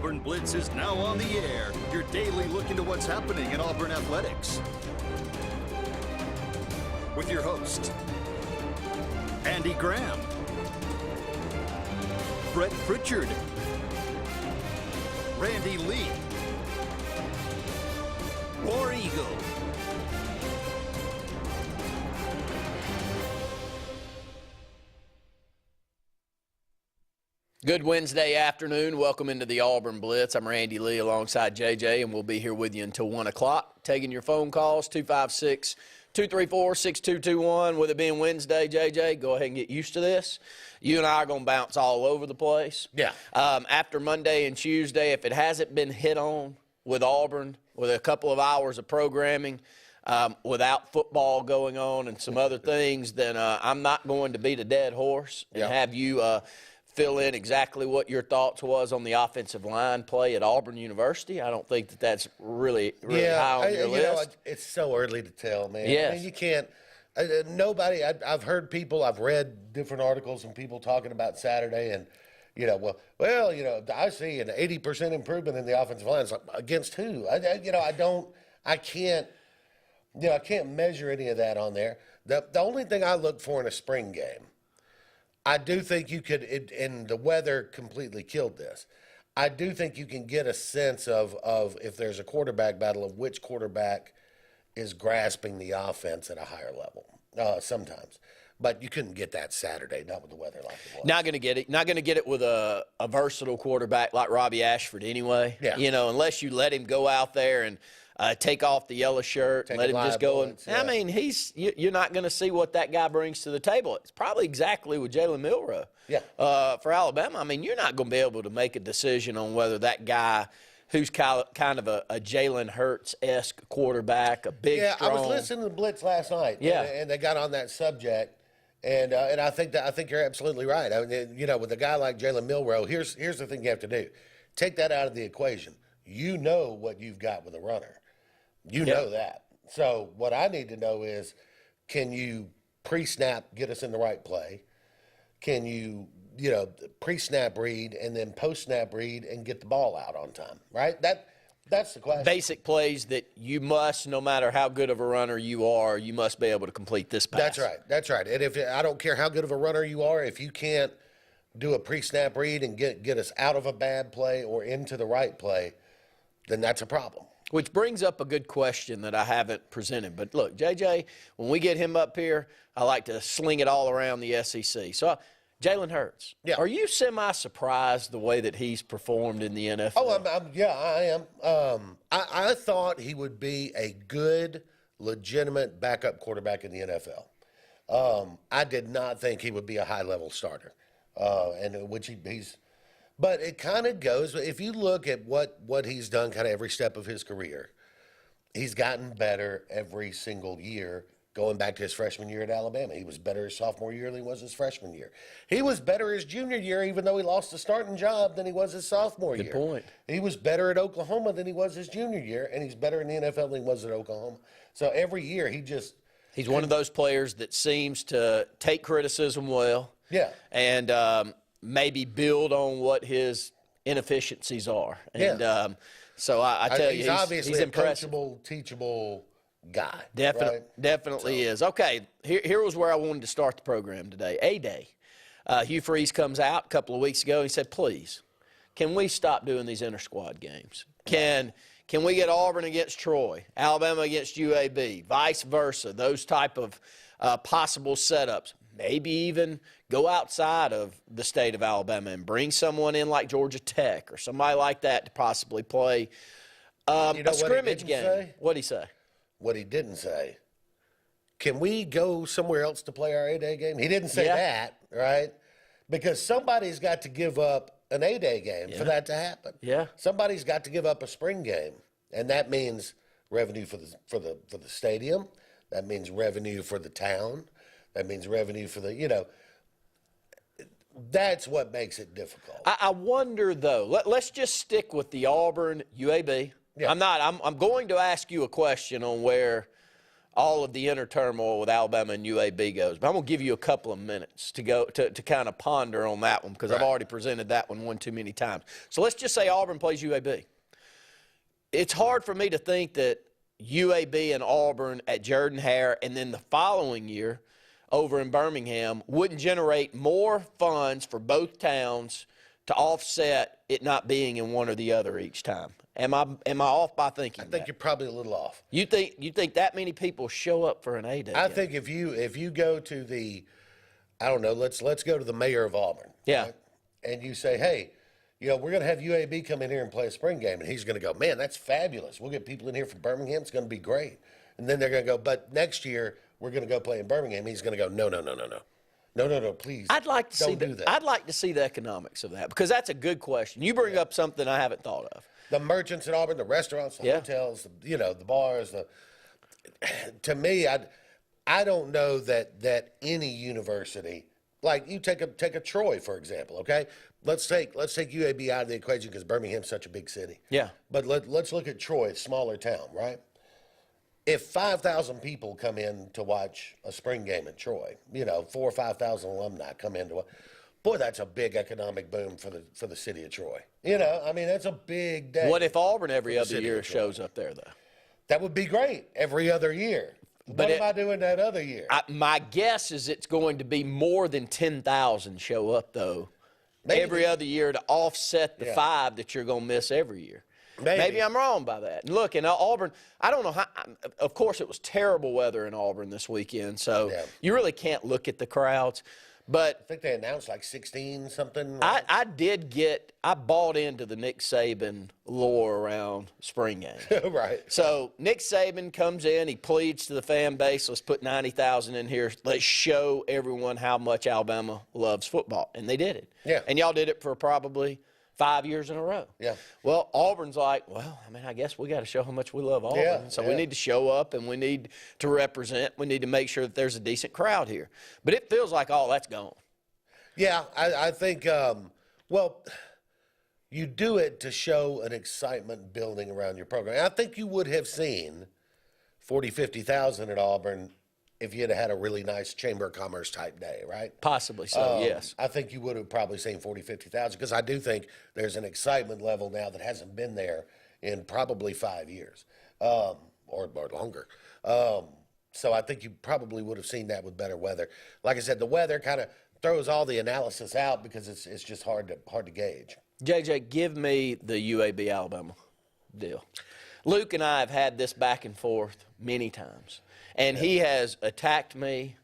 Auburn Blitz is now on the air, your daily look into what's happening in Auburn athletics. With your host, Andy Graham, Brett Pritchard, Randy Lee, War Eagle. Good Wednesday afternoon. Welcome into the Auburn Blitz. I'm Randy Lee alongside JJ, and we'll be here with you until 1 o'clock. Taking your phone calls, 256-234-6221. With it being Wednesday, JJ, go ahead and get used to this. You and I are going to bounce all over the place. Yeah. After Monday and Tuesday, if it hasn't been hit on with Auburn, with a couple of hours of programming, without football going on and some other things, then I'm not going to beat a dead horse and have you fill in exactly what your thoughts was on the offensive line play at Auburn University. I don't think that that's really high on your list. It's so early to tell, man. Yes. I mean, you can't nobody – I've heard people – I've read different articles and people talking about Saturday and, I see an 80% improvement in the offensive line. It's like, against who? I can't measure any of that on there. The only thing I look for in a spring game, I do think you could, and the weather completely killed this. I do think you can get a sense of if there's a quarterback battle of which quarterback is grasping the offense at a higher level sometimes. But you couldn't get that Saturday, not with the weather like it was. Not going to get it. Not going to get it with a versatile quarterback like Robbie Ashford anyway. Yeah. Unless you let him go out there and take off the yellow shirt, let him just go. I mean, you're not going to see what that guy brings to the table. It's probably exactly with Jalen Milroe for Alabama. I mean, you're not going to be able to make a decision on whether that guy who's kind of a Jalen Hurts-esque quarterback, a big, strong. I was listening to the Blitz last night, and they got on that subject, and I think you're absolutely right. I mean, with a guy like Jalen Milroe, here's the thing you have to do: take that out of the equation. You know what you've got with a runner. You know that. So what I need to know is, can you pre-snap get us in the right play? Can you, pre-snap read and then post-snap read and get the ball out on time, right? That's the question. Basic plays that you must, no matter how good of a runner you are, you must be able to complete this pass. That's right. And I don't care how good of a runner you are, if you can't do a pre-snap read and get us out of a bad play or into the right play, then that's a problem. Which brings up a good question that I haven't presented. But look, JJ, when we get him up here, I like to sling it all around the SEC. So, Jalen Hurts, are you semi-surprised the way that he's performed in the NFL? Oh, I am. I thought he would be a good, legitimate backup quarterback in the NFL. I did not think he would be a high-level starter, which he's. But it kind of goes, if you look at what he's done kind of every step of his career, he's gotten better every single year going back to his freshman year at Alabama. He was better his sophomore year than he was his freshman year. He was better his junior year, even though he lost the starting job, than he was his sophomore year. Good point. He was better at Oklahoma than he was his junior year, and he's better in the NFL than he was at Oklahoma. So every year he's one of those players that seems to take criticism well. Yeah. And maybe build on what his inefficiencies are. And so I tell you, he's obviously he's a impressive. coachable, teachable guy. Definitely is. Okay, here was where I wanted to start the program today. A-Day. Hugh Freeze comes out a couple of weeks ago. He said, please, can we stop doing these inter-squad games? Can we get Auburn against Troy, Alabama against UAB, vice versa, those type of possible setups? Maybe even go outside of the state of Alabama and bring someone in like Georgia Tech or somebody like that to possibly play a scrimmage game. What'd he say? What he didn't say, can we go somewhere else to play our A-Day game? He didn't say that, right? Because somebody's got to give up an A-Day game for that to happen. Yeah. Somebody's got to give up a spring game, and that means revenue for the stadium. That means revenue for the town. That means revenue for the, that's what makes it difficult. I wonder, though, let's just stick with the Auburn UAB. Yeah. I'm going to ask you a question on where all of the inner turmoil with Alabama and UAB goes. But I'm going to give you a couple of minutes to go to kind of ponder on that one, because I've already presented that one too many times. So let's just say Auburn plays UAB. It's hard for me to think that UAB and Auburn at Jordan-Hare and then the following year over in Birmingham wouldn't generate more funds for both towns to offset it not being in one or the other each time. Am I off by thinking I think you're probably a little off. You think that many people show up for an A-Day I game? think if you go to the, I don't know, let's go to the mayor of Auburn. Yeah. Right? And you say, hey, we're going to have UAB come in here and play a spring game. And he's going to go, man, that's fabulous. We'll get people in here from Birmingham. It's going to be great. And then they're going to go, but next year we're going to go play in Birmingham. He's going to go, no, please. I'd like to see do that. I'd like to see the economics of that, because that's a good question. You bring up something I haven't thought of. The merchants in Auburn, the restaurants, the hotels, the bars. To me, I don't know that any university, like you take a Troy, for example, okay? Let's take UAB out of the equation because Birmingham's such a big city. Yeah. But let's look at Troy, a smaller town, right? If 5,000 people come in to watch a spring game in Troy, 4,000 or 5,000 alumni come in to watch. Boy, that's a big economic boom for the city of Troy. That's a big day. What if Auburn every other year shows up there, though? That would be great every other year. What am I doing that other year? My guess is it's going to be more than 10,000 show up, though, every other year to offset the 5 that you're going to miss every year. Maybe I'm wrong by that. And look, in Auburn, I don't know how. Of course, it was terrible weather in Auburn this weekend, so you really can't look at the crowds. But I think they announced like 16 something. Right? I bought into the Nick Saban lore around spring game. Right. So Nick Saban comes in, he pleads to the fan base, let's put 90,000 in here. Let's show everyone how much Alabama loves football. And they did it. Yeah. And y'all did it for probably 5 years in a row. Yeah. Well, Auburn's like, I guess we got to show how much we love Auburn. So we need to show up and we need to represent. We need to make sure that there's a decent crowd here. But it feels like all that's gone. Yeah, I think, you do it to show an excitement building around your program. I think you would have seen 40, 50,000 at Auburn if you had a really nice Chamber of Commerce type day, right? Possibly so, yes. I think you would have probably seen 40, 50,000 because I do think there's an excitement level now that hasn't been there in probably 5 years or longer. So I think you probably would have seen that with better weather. Like I said, the weather kind of throws all the analysis out because it's just hard to gauge. JJ, give me the UAB Alabama deal. Luke and I have had this back and forth many times. And he has attacked me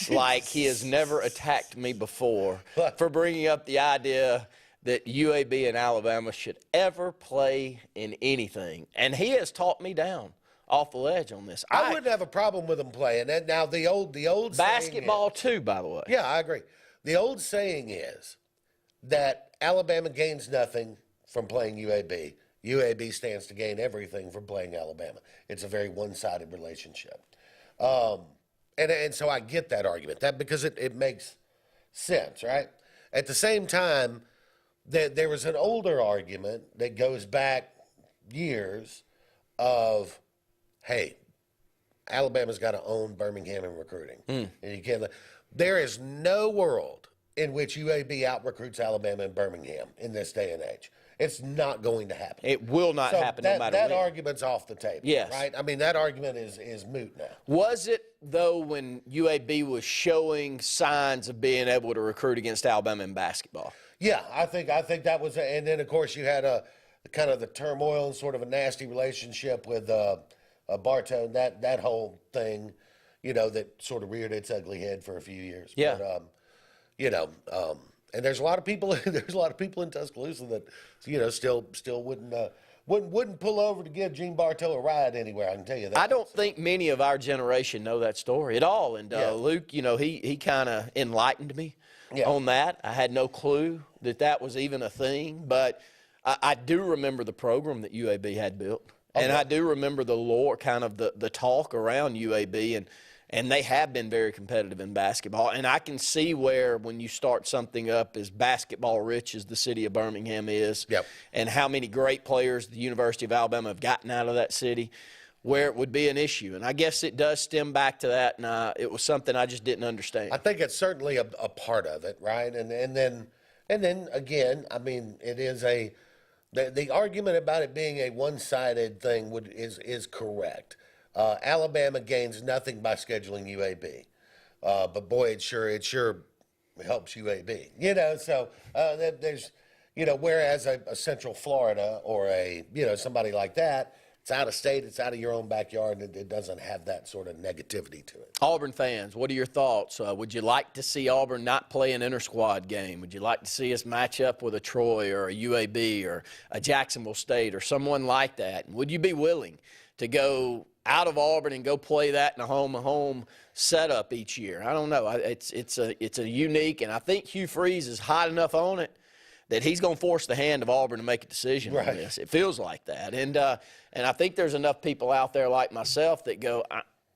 like he has never attacked me before for bringing up the idea that UAB and Alabama should ever play in anything. And he has talked me down off the ledge on this. I wouldn't have a problem with them playing. And now the old basketball saying too, by the way. Yeah, I agree. The old saying is that Alabama gains nothing from playing UAB. UAB stands to gain everything from playing Alabama. It's a very one-sided relationship. And so I get that argument, because it makes sense, right? At the same time, there was an older argument that goes back years of, hey, Alabama's got to own Birmingham in recruiting. And you can't. There is no world in which UAB out-recruits Alabama and Birmingham in this day and age. It's not going to happen. It will not happen no matter what. That argument's off the table. Yes. Right? I mean, that argument is moot now. Was it, though, when UAB was showing signs of being able to recruit against Alabama in basketball? Yeah, I think that was, and then, of course, you had a kind of the turmoil and sort of a nasty relationship with Bartow, that whole thing, that sort of reared its ugly head for a few years. Yeah. But, and there's a lot of people in Tuscaloosa that still wouldn't pull over to give Gene Bartow a ride anywhere. I can tell you that. I don't think many of our generation know that story at all. And Luke, he kind of enlightened me on that. I had no clue that was even a thing, but I do remember the program that UAB had built, and I do remember the lore, kind of the talk around UAB, and they have been very competitive in basketball. And I can see where when you start something up as basketball rich as the city of Birmingham is, and how many great players the University of Alabama have gotten out of that city, where it would be an issue. And I guess it does stem back to that, and it was something I just didn't understand. I think it's certainly a part of it, right? And then again, I mean, it is the argument about it being a one-sided thing is correct. Alabama gains nothing by scheduling UAB, but boy, it sure helps UAB. You know, so there's, you know, whereas a Central Florida or somebody like that, it's out of state, it's out of your own backyard, and it doesn't have that sort of negativity to it. Auburn fans, what are your thoughts? Would you like to see Auburn not play an inter-squad game? Would you like to see us match up with a Troy or a UAB or a Jacksonville State or someone like that? And would you be willing to go out of Auburn and go play that in a home setup each year? I don't know. It's a unique, and I think Hugh Freeze is hot enough on it that he's going to force the hand of Auburn to make a decision on this. It feels like that. And I think there's enough people out there like myself that go,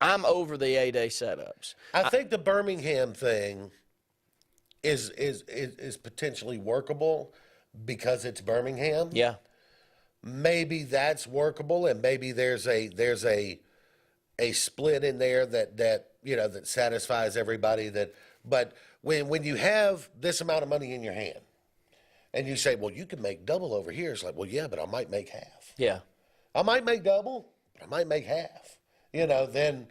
I'm over the A-Day setups. I think the Birmingham thing is potentially workable because it's Birmingham. Yeah. Maybe that's workable, and maybe there's a split in there that satisfies everybody. But when you have this amount of money in your hand, and you say, well, you can make double over here. It's like, well, yeah, but I might make half. Yeah. I might make double, but I might make half. Then,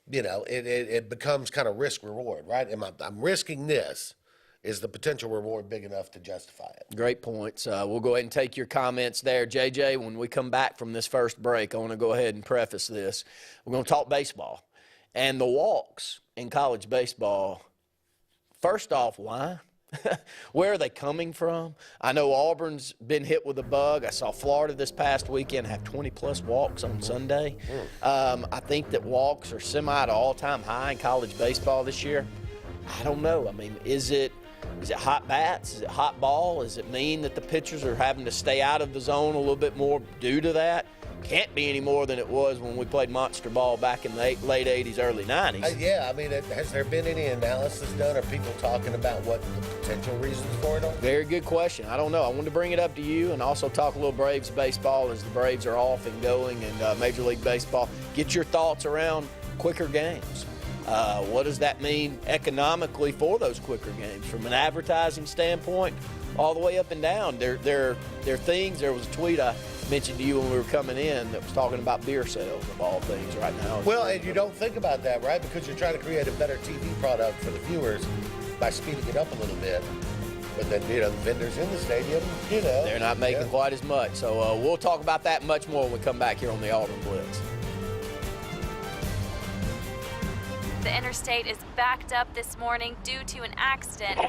it becomes kind of risk reward, right? I'm risking this. Is the potential reward big enough to justify it? Great points. We'll go ahead and take your comments there. JJ, when we come back from this first break, I want to go ahead and preface this. We're going to talk baseball. And the walks in college baseball, first off, why? Where are they coming from? I know Auburn's been hit with a bug. I saw Florida this past weekend have 20-plus walks on Sunday. I think that walks are semi at all-time high in college baseball this year. I don't know. I mean, is it hot bats? Is it hot ball? Does it mean that the pitchers are having to stay out of the zone a little bit more due to that? Can't be any more than it was when we played monster ball back in the late 80s, early 90s. Yeah, I mean, has there been any analysis done? Are people talking about what the potential reasons for it are? Very good question. I don't know. I wanted to bring it up to you and also talk a little Braves baseball as the Braves are off and going and Major League Baseball. Get your thoughts around quicker games. What does that mean economically for those quicker games from an advertising standpoint all the way up and down? There are things. There was a tweet I mentioned to you when we were coming in that was talking about beer sales of all things right now. Well, and you don't think about that, right? Because you're trying to create a better TV product for the viewers by speeding it up a little bit. But then, the vendors in the stadium, they're not making quite as much. So we'll talk about that much more when we come back here on the Auburn Blitz. The interstate is backed up this morning due to an accident.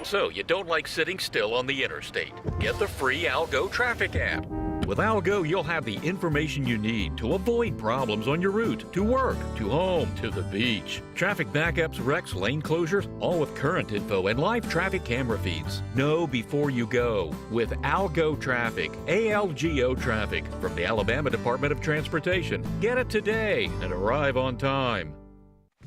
So you don't like sitting still on the interstate? Get the free ALGO traffic app. With ALGO, you'll have the information you need to avoid problems on your route, to work, to home, to the beach. Traffic backups, wrecks, lane closures, all with current info and live traffic camera feeds. Know before you go with ALGO Traffic, ALGO Traffic from the Alabama Department of Transportation. Get it today and arrive on time.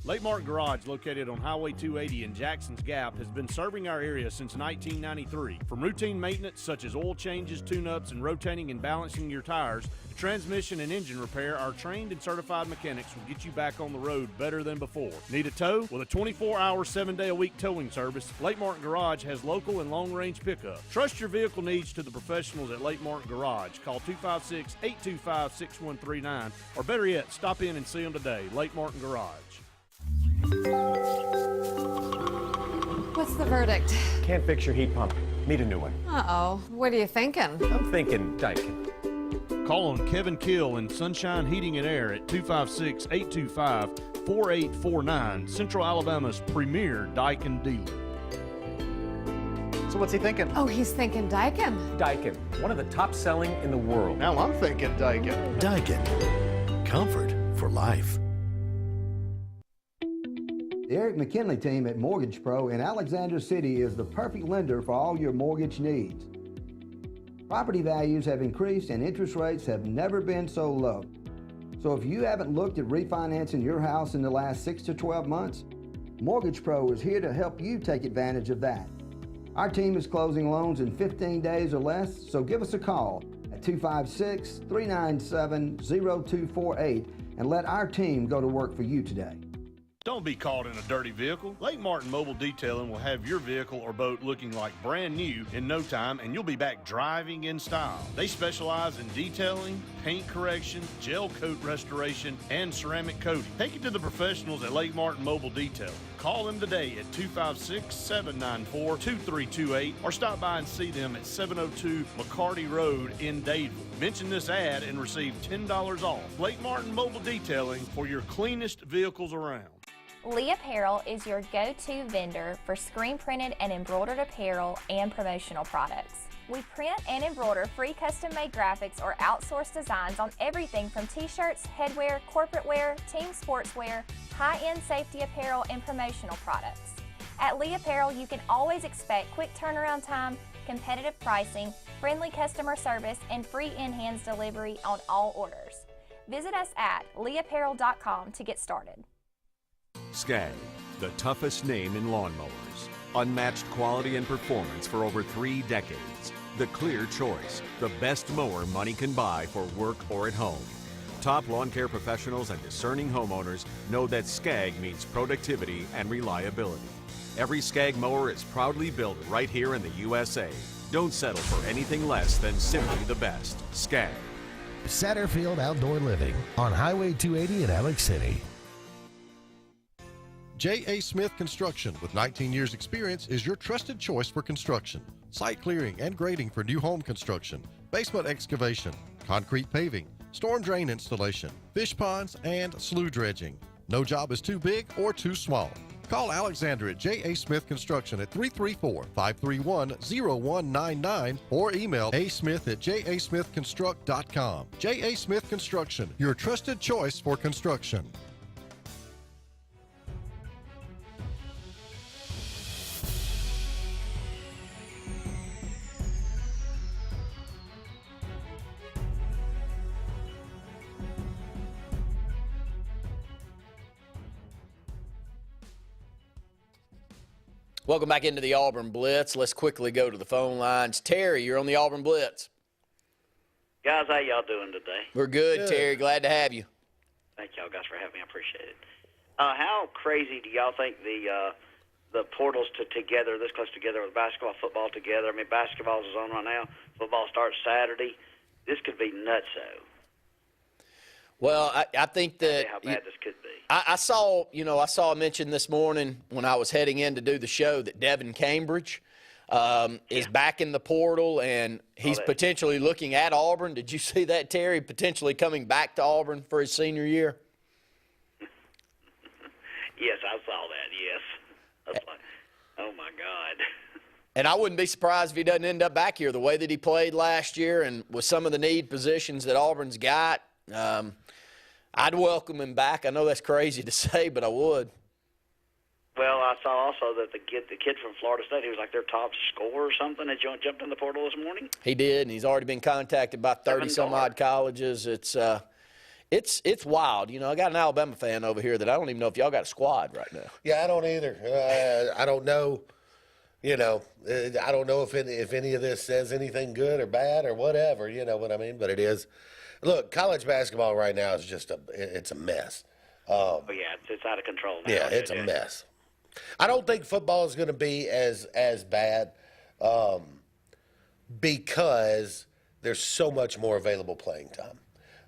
Lake Martin Garage, located on Highway 280 in Jackson's Gap, has been serving our area since 1993. From routine maintenance such as oil changes, tune-ups, and rotating and balancing your tires, to transmission and engine repair, our trained and certified mechanics will get you back on the road better than before. Need a tow? With a 24-hour, 7-day-a-week towing service, Lake Martin Garage has local and long-range pickup. Trust your vehicle needs to the professionals at Lake Martin Garage. Call 256-825-6139, or better yet, stop in and see them today. Lake Martin Garage. What's the verdict? Can't fix your heat pump. Need a new one. Uh-oh. What are you thinking? I'm thinking Daikin. Call on Kevin Kill and Sunshine Heating and Air at 256-825-4849, Central Alabama's premier Daikin dealer. So what's he thinking? Oh, he's thinking Daikin. Daikin, one of the top selling in the world. Now I'm thinking Daikin. Daikin. Comfort for life. The Eric McKinley team at Mortgage Pro in Alexander City is the perfect lender for all your mortgage needs. Property values have increased and interest rates have never been so low. So if you haven't looked at refinancing your house in the last 6 to 12 months, Mortgage Pro is here to help you take advantage of that. Our team is closing loans in 15 days or less, so give us a call at 256-397-0248 and let our team go to work for you today. Don't be caught in a dirty vehicle. Lake Martin Mobile Detailing will have your vehicle or boat looking like brand new in no time, and you'll be back driving in style. They specialize in detailing, paint correction, gel coat restoration, and ceramic coating. Take it to the professionals at Lake Martin Mobile Detailing. Call them today at 256-794-2328 or stop by and see them at 702 McCarty Road in Dadeville. Mention this ad and receive $10 off. Lake Martin Mobile Detailing for your cleanest vehicles around. Lee Apparel is your go-to vendor for screen printed and embroidered apparel and promotional products. We print and embroider free custom-made graphics or outsourced designs on everything from t-shirts, headwear, corporate wear, team sportswear, high-end safety apparel, and promotional products. At Lee Apparel, you can always expect quick turnaround time, competitive pricing, friendly customer service, and free in-hands delivery on all orders. Visit us at leeapparel.com to get started. SCAG, the toughest name in lawnmowers. Unmatched quality and performance for over 3 decades. The clear choice, the best mower money can buy for work or at home. Top lawn care professionals and discerning homeowners know that SCAG means productivity and reliability. Every SCAG mower is proudly built right here in the USA. Don't settle for anything less than simply the best. SCAG. Satterfield Outdoor Living on Highway 280 in Alex City. J.A. Smith Construction, with 19 years experience, is your trusted choice for construction. Site clearing and grading for new home construction, basement excavation, concrete paving, storm drain installation, fish ponds, and slough dredging. No job is too big or too small. Call Alexander at J.A. Smith Construction at 334-531-0199 or email asmith@jasmithconstruct.com. J.A. Smith Construction, your trusted choice for construction. Welcome back into the Auburn Blitz. Let's quickly go to the phone lines. Terry, you're on the Auburn Blitz. Guys, how y'all doing today? We're good, Terry. Glad to have you. Thank y'all guys for having me. I appreciate it. How crazy do y'all think the portals together, this close together with basketball, football together? I mean, basketball's on right now. Football starts Saturday. This could be nutso. Well, I think that how bad this could be. I saw a mention this morning when I was heading in to do the show that Devin Cambridge is back in the portal, and he's potentially looking at Auburn. Did you see that, Terry, potentially coming back to Auburn for his senior year? Yes, I saw that, yes. I was like, oh, my God. And I wouldn't be surprised if he doesn't end up back here the way that he played last year and with some of the need positions that Auburn's got. I'd welcome him back. I know that's crazy to say, but I would. Well, I saw also that the kid from Florida State, he was like their top scorer or something, that jumped in the portal this morning. He did, and he's already been contacted by 30-some-odd colleges. It's wild. You know, I got an Alabama fan over here that I don't even know if y'all got a squad right now. Yeah, I don't either. I don't know. You know, I don't know if any of this says anything good or bad or whatever. You know what I mean? But it is. Look, college basketball right now is just it's a mess. Yeah, it's out of control now. Yeah, it's a mess. I don't think football is going to be as bad because there's so much more available playing time.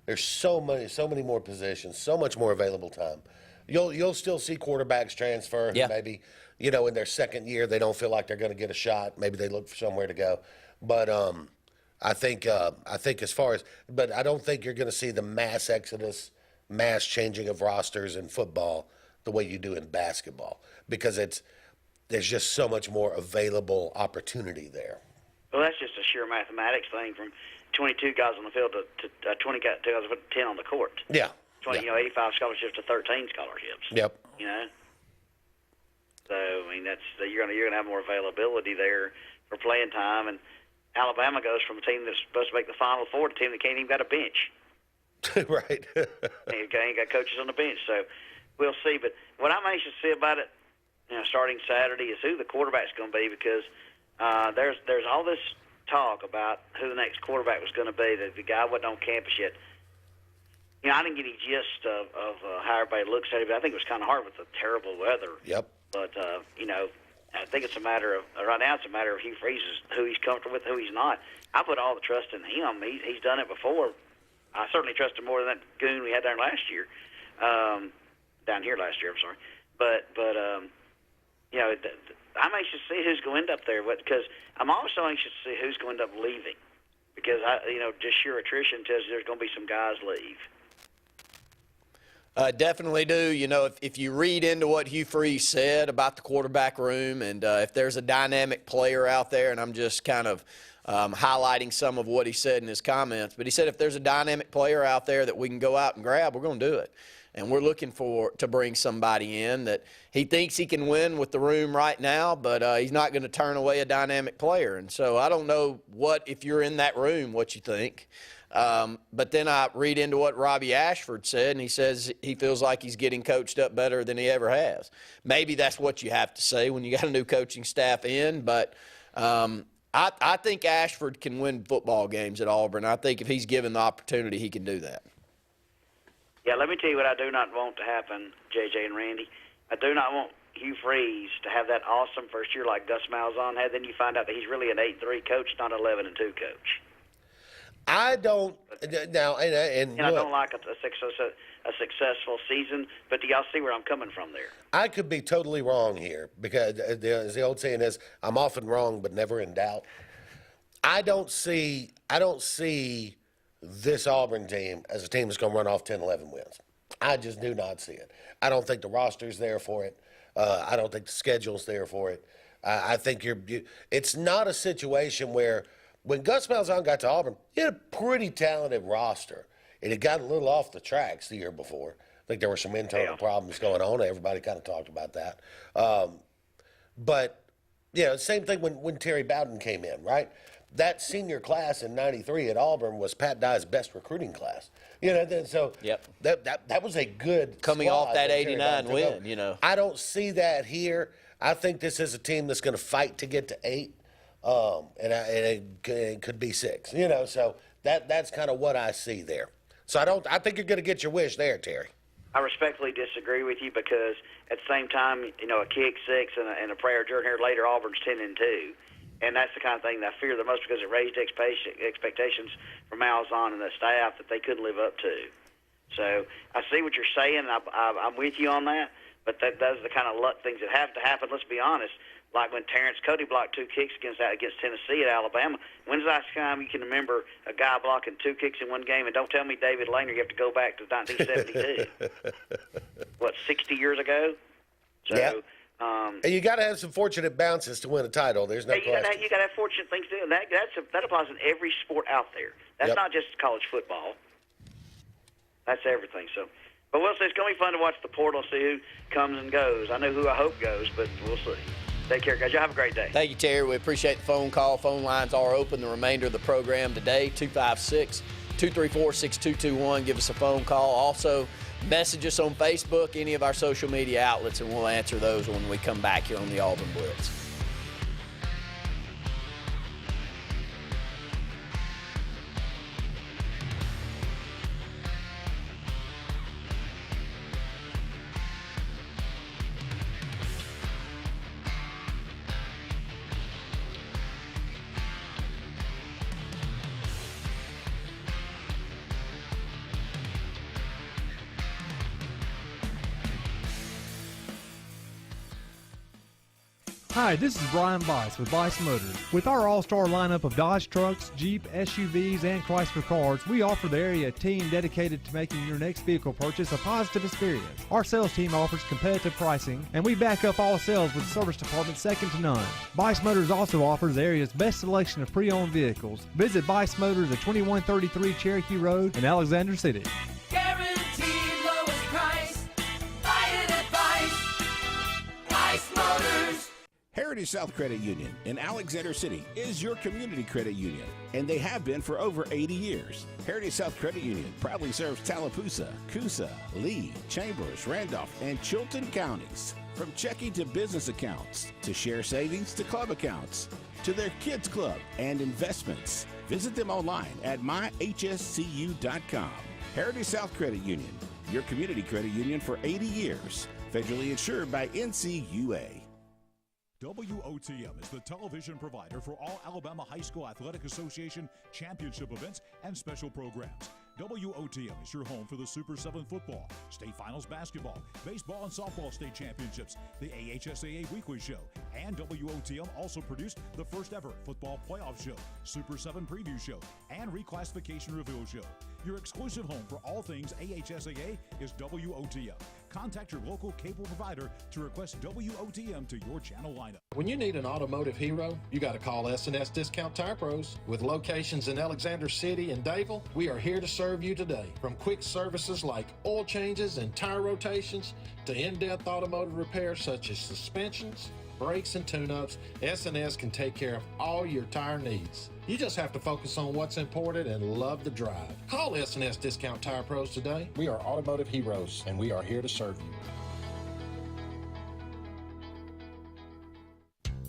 There's so many more positions, so much more available time. You'll still see quarterbacks transfer who maybe, you know, in their second year they don't feel like they're going to get a shot. Maybe they look for somewhere to go. But I think as far as, but I don't think you're going to see the mass exodus, mass changing of rosters in football the way you do in basketball, because there's just so much more available opportunity there. Well, that's just a sheer mathematics thing, from 22 guys on the field to 20 guys with 10 on the court. Yeah. 85 scholarships to 13 scholarships. Yep. You know. So I mean, you're gonna have more availability there for playing time, and Alabama goes from a team that's supposed to make the Final Four to a team that can't even got a bench. Right. Ain't got coaches on the bench, so we'll see. But what I'm anxious to see about it, you know, starting Saturday, is who the quarterback's going to be, because there's all this talk about who the next quarterback was going to be. The guy wasn't on campus yet. You know, I didn't get any gist of how everybody looks at it, but I think it was kind of hard with the terrible weather. Yep. But, you know, I think it's a matter of, right now it's a matter of Hugh Freeze, who he's comfortable with, who he's not. I put all the trust in him. He's done it before. I certainly trust him more than that goon we had down last year. Down here last year, I'm sorry. But you know, I'm anxious to see who's going to end up there. Because I'm also anxious to see who's going to end up leaving. Because, just sheer attrition tells you there's going to be some guys leave. Definitely do. You know, if you read into what Hugh Freeze said about the quarterback room, and if there's a dynamic player out there, and I'm just kind of highlighting some of what he said in his comments, but he said if there's a dynamic player out there that we can go out and grab, we're going to do it. And we're looking to bring somebody in that he thinks he can win with the room right now, but he's not going to turn away a dynamic player. And so I don't know if you're in that room, what you think. But then I read into what Robbie Ashford said, and he says he feels like he's getting coached up better than he ever has. Maybe that's what you have to say when you got a new coaching staff in, but I think Ashford can win football games at Auburn. I think if he's given the opportunity, he can do that. Yeah, let me tell you what I do not want to happen, JJ and Randy. I do not want Hugh Freeze to have that awesome first year like Gus Malzahn had. Then you find out that he's really an 8-3 coach, not an 11-2 coach. I don't now, and I don't like a successful season. But do y'all see where I'm coming from there? I could be totally wrong here because as the old saying is, I'm often wrong but never in doubt. I don't see this Auburn team as a team that's going to run off 10, 11 wins. I just do not see it. I don't think the roster's there for it. I don't think the schedule's there for it. I think it's not a situation where when Gus Malzahn got to Auburn, he had a pretty talented roster. It had gotten a little off the tracks the year before. I think there were some internal problems going on. Everybody kind of talked about that. But, same thing when Terry Bowden came in, right? That senior class in '93 at Auburn was Pat Dye's best recruiting class. So that was a good coming squad off that '89 win. I don't see that here. I think this is a team that's going to fight to get to 8, and it could be 6. So that's kind of what I see there. So I think you're going to get your wish there, Terry. I respectfully disagree with you because at the same time, a kick 6 and a prayer during here later, Auburn's 10-2. And that's the kind of thing that I fear the most because it raised expectations for Malzahn and the staff that they couldn't live up to. So I see what you're saying, and I'm with you on that, but those are the kind of luck things that have to happen. Let's be honest. Like when Terrence Cody blocked 2 kicks against Tennessee at Alabama. When's the last time you can remember a guy blocking 2 kicks in one game? And don't tell me David Lanier, you have to go back to 1972. 60 years ago? So, yeah. And you got to have some fortunate bounces to win a title. There's no question. You got to have fortunate things to do. And that applies in every sport out there. That's not just college football. That's everything. So, but we'll see. It's going to be fun to watch the portal, see who comes and goes. I know who I hope goes, but we'll see. Take care, guys. Y'all have a great day. Thank you, Terry. We appreciate the phone call. Phone lines are open the remainder of the program today, 256-234-6221. Give us a phone call. Also, message us on Facebook, any of our social media outlets, and we'll answer those when we come back here on the Auburn Blitz. Hi, this is Brian Bice with Bice Motors. With our all-star lineup of Dodge trucks, Jeep, SUVs, and Chrysler cars, we offer the area team dedicated to making your next vehicle purchase a positive experience. Our sales team offers competitive pricing, and we back up all sales with a service department second to none. Bice Motors also offers the area's best selection of pre-owned vehicles. Visit Bice Motors at 2133 Cherokee Road in Alexander City. Guaranteed lowest price. Buy it at Bice Motors. Heritage South Credit Union in Alexander City is your community credit union, and they have been for over 80 years. Heritage South Credit Union proudly serves Tallapoosa, Coosa, Lee, Chambers, Randolph, and Chilton counties. From checking to business accounts, to share savings to club accounts, to their kids club and investments. Visit them online at myhscu.com. Heritage South Credit Union, your community credit union for 80 years. Federally insured by NCUA. WOTM is the television provider for all Alabama High School Athletic Association championship events and special programs. WOTM is your home for the Super 7 football, state finals basketball, baseball and softball state championships, the AHSAA weekly show, and WOTM also produced the first ever football playoff show, Super 7 preview show, and reclassification reveal show. Your exclusive home for all things AHSAA is WOTM. Contact your local cable provider to request WOTM to your channel lineup. When you need an automotive hero, you got to call S&S Discount Tire Pros. With locations in Alexander City and Dayville, we are here to serve you today. From quick services like oil changes and tire rotations to in-depth automotive repairs such as suspensions, brakes, and tune-ups, S&S can take care of all your tire needs. You just have to focus on what's important and love the drive. Call S&S Discount Tire Pros today. We are automotive heroes, and we are here to serve you.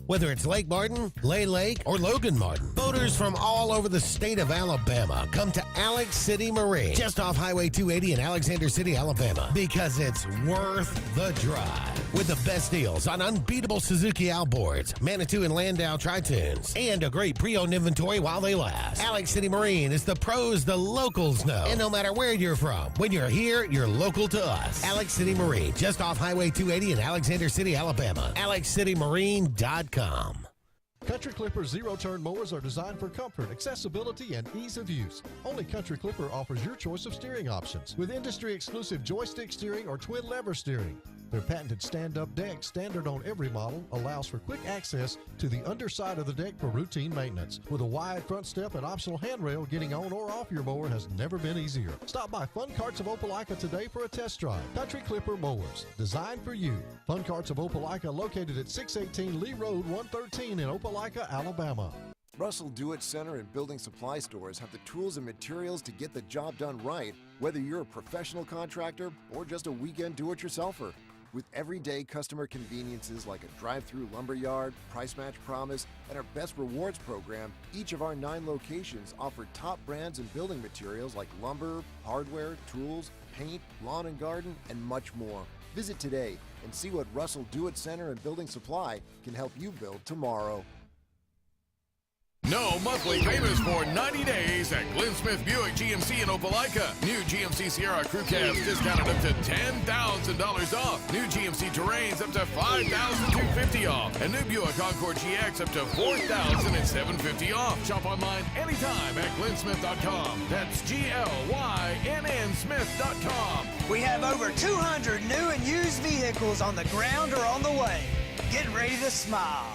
Whether it's Lake Martin, Lay Lake, or Logan Martin, boaters from all over the state of Alabama come to Alex City Marine, just off Highway 280 in Alexander City, Alabama, because it's worth the drive. With the best deals on unbeatable Suzuki outboards, Manitou and Landau tri-tunes, and a great pre-owned inventory while they last. Alex City Marine is the pros the locals know. And no matter where you're from, when you're here, you're local to us. Alex City Marine, just off Highway 280 in Alexander City, Alabama. AlexCityMarine.com. Country Clipper zero-turn mowers are designed for comfort, accessibility, and ease of use. Only Country Clipper offers your choice of steering options with industry-exclusive joystick steering or twin lever steering. Their patented stand-up deck, standard on every model, allows for quick access to the underside of the deck for routine maintenance. With a wide front step and optional handrail, getting on or off your mower has never been easier. Stop by Fun Carts of Opelika today for a test drive. Country Clipper mowers, designed for you. Fun Carts of Opelika, located at 618 Lee Road, 113 in Opelika, Alabama. Russell Do-It Center and building supply stores have the tools and materials to get the job done right, whether you're a professional contractor or just a weekend do-it-yourselfer. With everyday customer conveniences like a drive-through lumberyard, price match promise, and our best rewards program, each of our 9 locations offer top brands and building materials like lumber, hardware, tools, paint, lawn and garden, and much more. Visit today and see what Russell Do-It Center and Building Supply can help you build tomorrow. No monthly payments for 90 days at Glenn Smith Buick GMC in Opelika. New GMC Sierra Crew Cabs discounted up to $10,000 off. New GMC Terrains up to $5,250 off. And new Buick Encore GX up to $4,750 off. Shop online anytime at glennsmith.com. That's GLYNN Smith.com. We have over 200 new and used vehicles on the ground or on the way. Get ready to smile.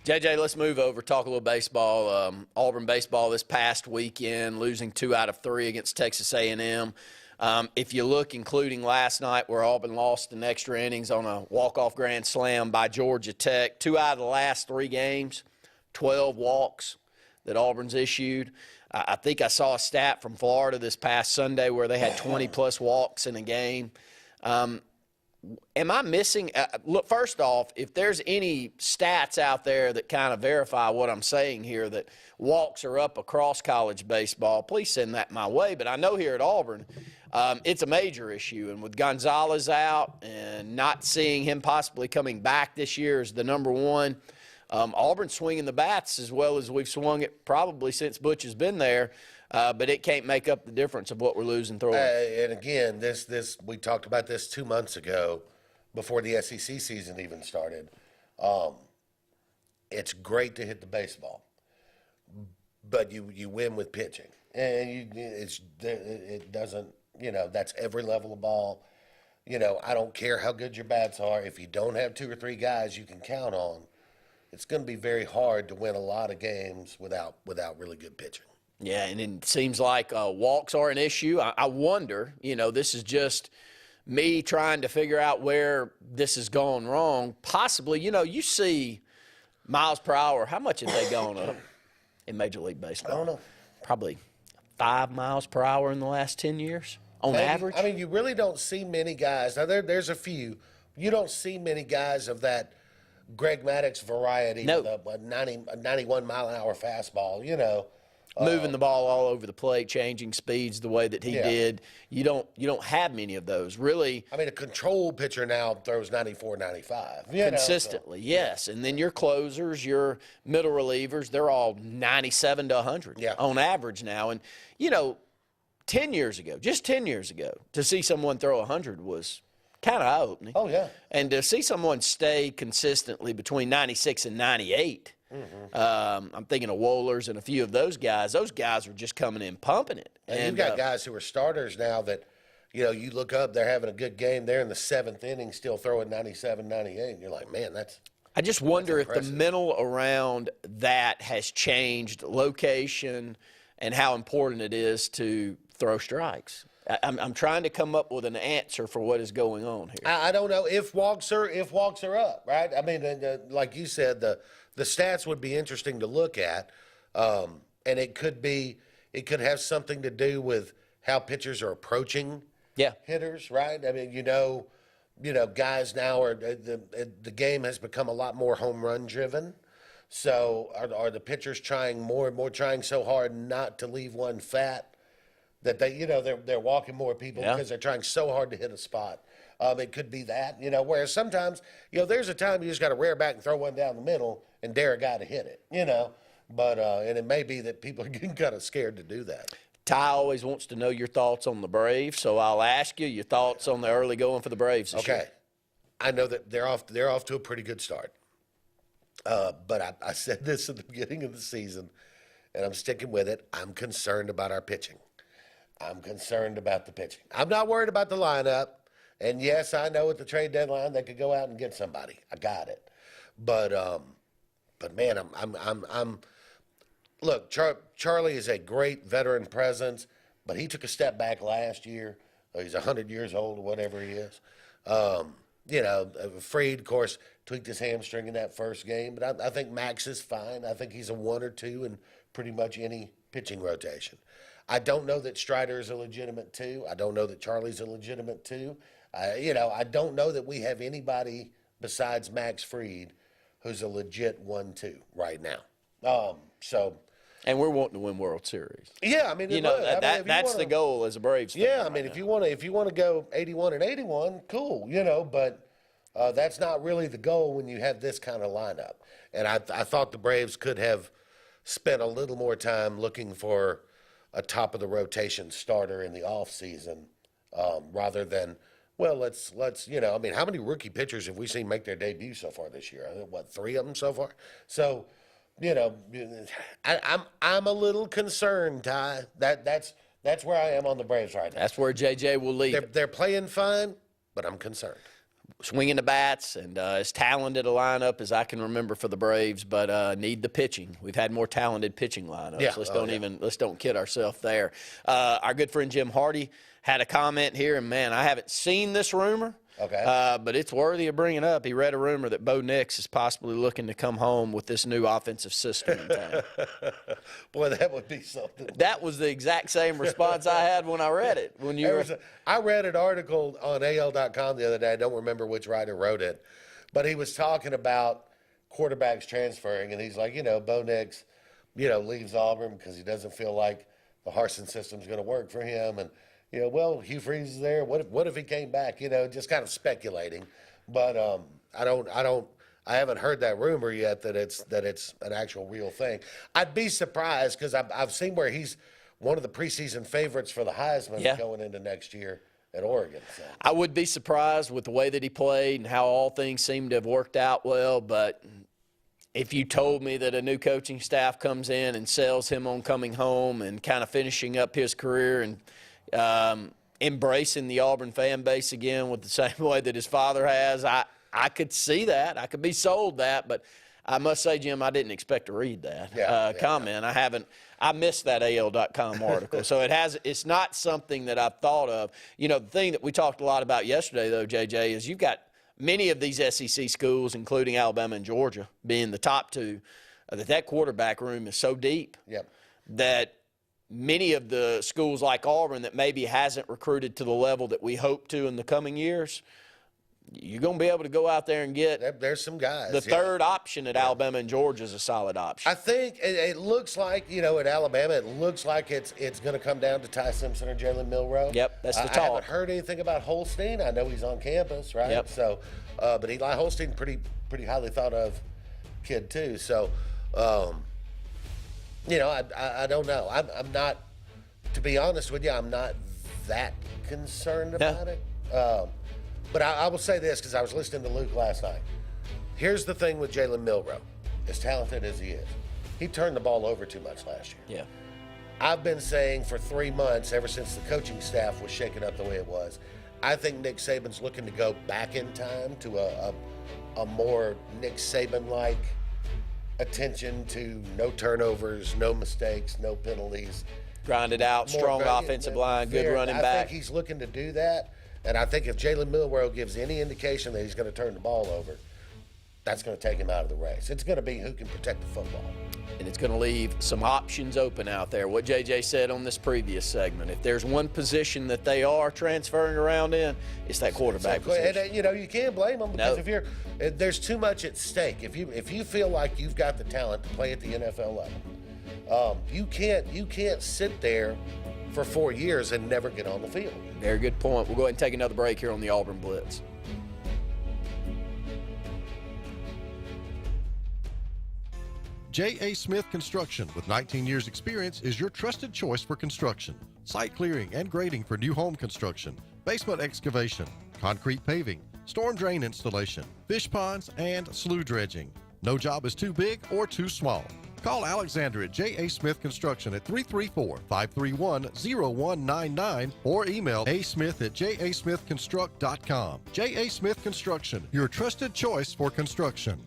JJ, let's move over, talk a little baseball. Auburn baseball this past weekend, losing 2 out of 3 against Texas A&M. If you look, including last night where Auburn lost in extra innings on a walk-off grand slam by Georgia Tech, 2 out of the last 3 games, 12 walks that Auburn's issued. I think I saw a stat from Florida this past Sunday where they had 20-plus walks in a game. Am I missing look, first off, if there's any stats out there that kind of verify what I'm saying here, that walks are up across college baseball, please send that my way. But I know here at Auburn, it's a major issue. And with Gonzalez out and not seeing him possibly coming back this year as the number 1, Auburn swinging the bats as well as we've swung it probably since Butch has been there. But it can't make up the difference of what we're losing throwing. And again, this we talked about this 2 months ago before the SEC season even started. It's great to hit the baseball, but you win with pitching. And it doesn't, that's every level of ball. I don't care how good your bats are. If you don't have 2 or 3 guys you can count on, it's going to be very hard to win a lot of games without really good pitching. Yeah, and it seems like walks are an issue. I wonder, this is just me trying to figure out where this has gone wrong, possibly, you see miles per hour. How much have they gone up in Major League Baseball? I don't know. Probably 5 miles per hour in the last 10 years on Maybe. average. I mean, you really don't see many guys. Now, there's a few. You don't see many guys of that Greg Maddux variety with a 91 mile an hour fastball, Moving the ball all over the plate, changing speeds the way that he did. You don't have many of those, really. I mean, a control pitcher now throws 94, 95. Consistently, yes. And then your closers, your middle relievers, they're all 97 to 100 on average now. And, 10 years ago, just 10 years ago, to see someone throw 100 was kind of eye-opening. Oh, yeah. And to see someone stay consistently between 96 and 98, I'm thinking of Wohlers and a few of those guys. Those guys were just coming in pumping it. And you've got guys who are starters now that, you look up, they're having a good game. They're in the 7th inning still throwing 97, 98. And you're like, man, that's I just wonder if the mental around that has changed, location, and how important it is to throw strikes. I'm trying to come up with an answer for what is going on here. I don't know if walks are up, right? I mean, like you said, the stats would be interesting to look at, and it could have something to do with how pitchers are approaching hitters, right? I mean, guys now the game has become a lot more home run driven. So are the pitchers trying more and more, trying so hard not to leave one fat that they're walking more people because they're trying so hard to hit a spot. It could be that, whereas sometimes, there's a time you just got to rear back and throw one down the middle and dare a guy to hit it, But and it may be that people are getting kind of scared to do that. Ty always wants to know your thoughts on the Braves, so I'll ask you your thoughts on the early going for the Braves this year. I know that they're off to a pretty good start. But I said this at the beginning of the season, and I'm sticking with it. I'm concerned about our pitching. I'm concerned about the pitching. I'm not worried about the lineup. And yes, I know at the trade deadline they could go out and get somebody. I got it. But man, I'm look, Charlie is a great veteran presence, but he took a step back last year. He's 100 years old or whatever he is. Freed, of course, tweaked his hamstring in that first game, but I think Max is fine. I think he's a 1 or 2 in pretty much any pitching rotation. I don't know that Strider is a legitimate 2. I don't know that Charlie's a legitimate 2. I don't know that we have anybody besides Max Fried who's a legit 1-2 right now. And we're wanting to win World Series. Yeah, I mean, that's the goal as a Braves fan. Yeah, I mean, if you want to go 81-81, cool, but that's not really the goal when you have this kind of lineup. And I thought the Braves could have spent a little more time looking for a top of the rotation starter in the off season, rather than, well, let's I mean, how many rookie pitchers have we seen make their debut so far this year? 3 of them so far? So, I'm a little concerned, Ty. That's where I am on the Braves right now. That's where JJ will lead. They're playing fine, but I'm concerned. Swinging the bats and as talented a lineup as I can remember for the Braves, but need the pitching. We've had more talented pitching lineups. Yeah. Let's don't kid ourselves there. Our good friend Jim Hardy had a comment here, and man, I haven't seen this rumor. Okay. But it's worthy of bringing up. He read a rumor that Bo Nix is possibly looking to come home with this new offensive system in town. Boy, that would be something. That was the exact same response I had when I read it. I read an article on AL.com the other day. I don't remember which writer wrote it, but he was talking about quarterbacks transferring, and he's like, Bo Nix, leaves Auburn because he doesn't feel like the Harsin system's going to work for him, and Hugh Freeze is there. What if he came back? Just kind of speculating. But I haven't heard that rumor yet that it's an actual real thing. I'd be surprised because I've seen where he's one of the preseason favorites for the Heisman going into next year at Oregon. So. I would be surprised with the way that he played and how all things seem to have worked out well, but if you told me that a new coaching staff comes in and sells him on coming home and kind of finishing up his career and embracing the Auburn fan base again with the same way that his father has, I could see that. I could be sold that, but I must say, Jim, I didn't expect to read that comment. I missed that AL.com article. So it's not something that I've thought of. You know, the thing that we talked a lot about yesterday, though, JJ, is you've got many of these SEC schools, including Alabama and Georgia, being the top two, that quarterback room is so deep that many of the schools like Auburn that maybe hasn't recruited to the level that we hope to in the coming years, you're going to be able to go out there and get there's some guys. The third option at Alabama and Georgia is a solid option. I think it looks like, you know, at Alabama, it looks like it's going to come down to Ty Simpson or Jalen Milroe. Yep, that's the talk. I haven't heard anything about Holstein. I know he's on campus, right? Yep. So, but Eli Holstein, pretty highly thought of kid too. So, you know, I don't know. I'm not, to be honest with you, I'm not that concerned about it. But I will say this, because I was listening to Luke last night. Here's the thing with Jalen Milroe, as talented as he is. He turned the ball over too much last year. Yeah. I've been saying for 3 months, ever since the coaching staff was shaken up the way it was, I think Nick Saban's looking to go back in time to a more Nick Saban-like attention to no turnovers, no mistakes, no penalties. Grind it out, strong offensive line, good running back. I think he's looking to do that. And I think if Jalen Milroe gives any indication that he's going to turn the ball over, that's going to take him out of the race. It's going to be who can protect the football. And it's going to leave some options open out there. What JJ said on this previous segment, if there's one position that they are transferring around in, it's that quarterback position. And, you know, you can't blame them because there's too much at stake. If you feel like you've got the talent to play at the NFL level, you can't sit there for 4 years and never get on the field. Very good point. We'll go ahead and take another break here on the Auburn Blitz. J.A. Smith Construction, with 19 years experience, is your trusted choice for construction. Site clearing and grading for new home construction, basement excavation, concrete paving, storm drain installation, fish ponds, and slough dredging. No job is too big or too small. Call Alexander at J.A. Smith Construction at 334-531-0199 or email asmith@jasmithconstruct.com. J.A. Smith Construction, your trusted choice for construction.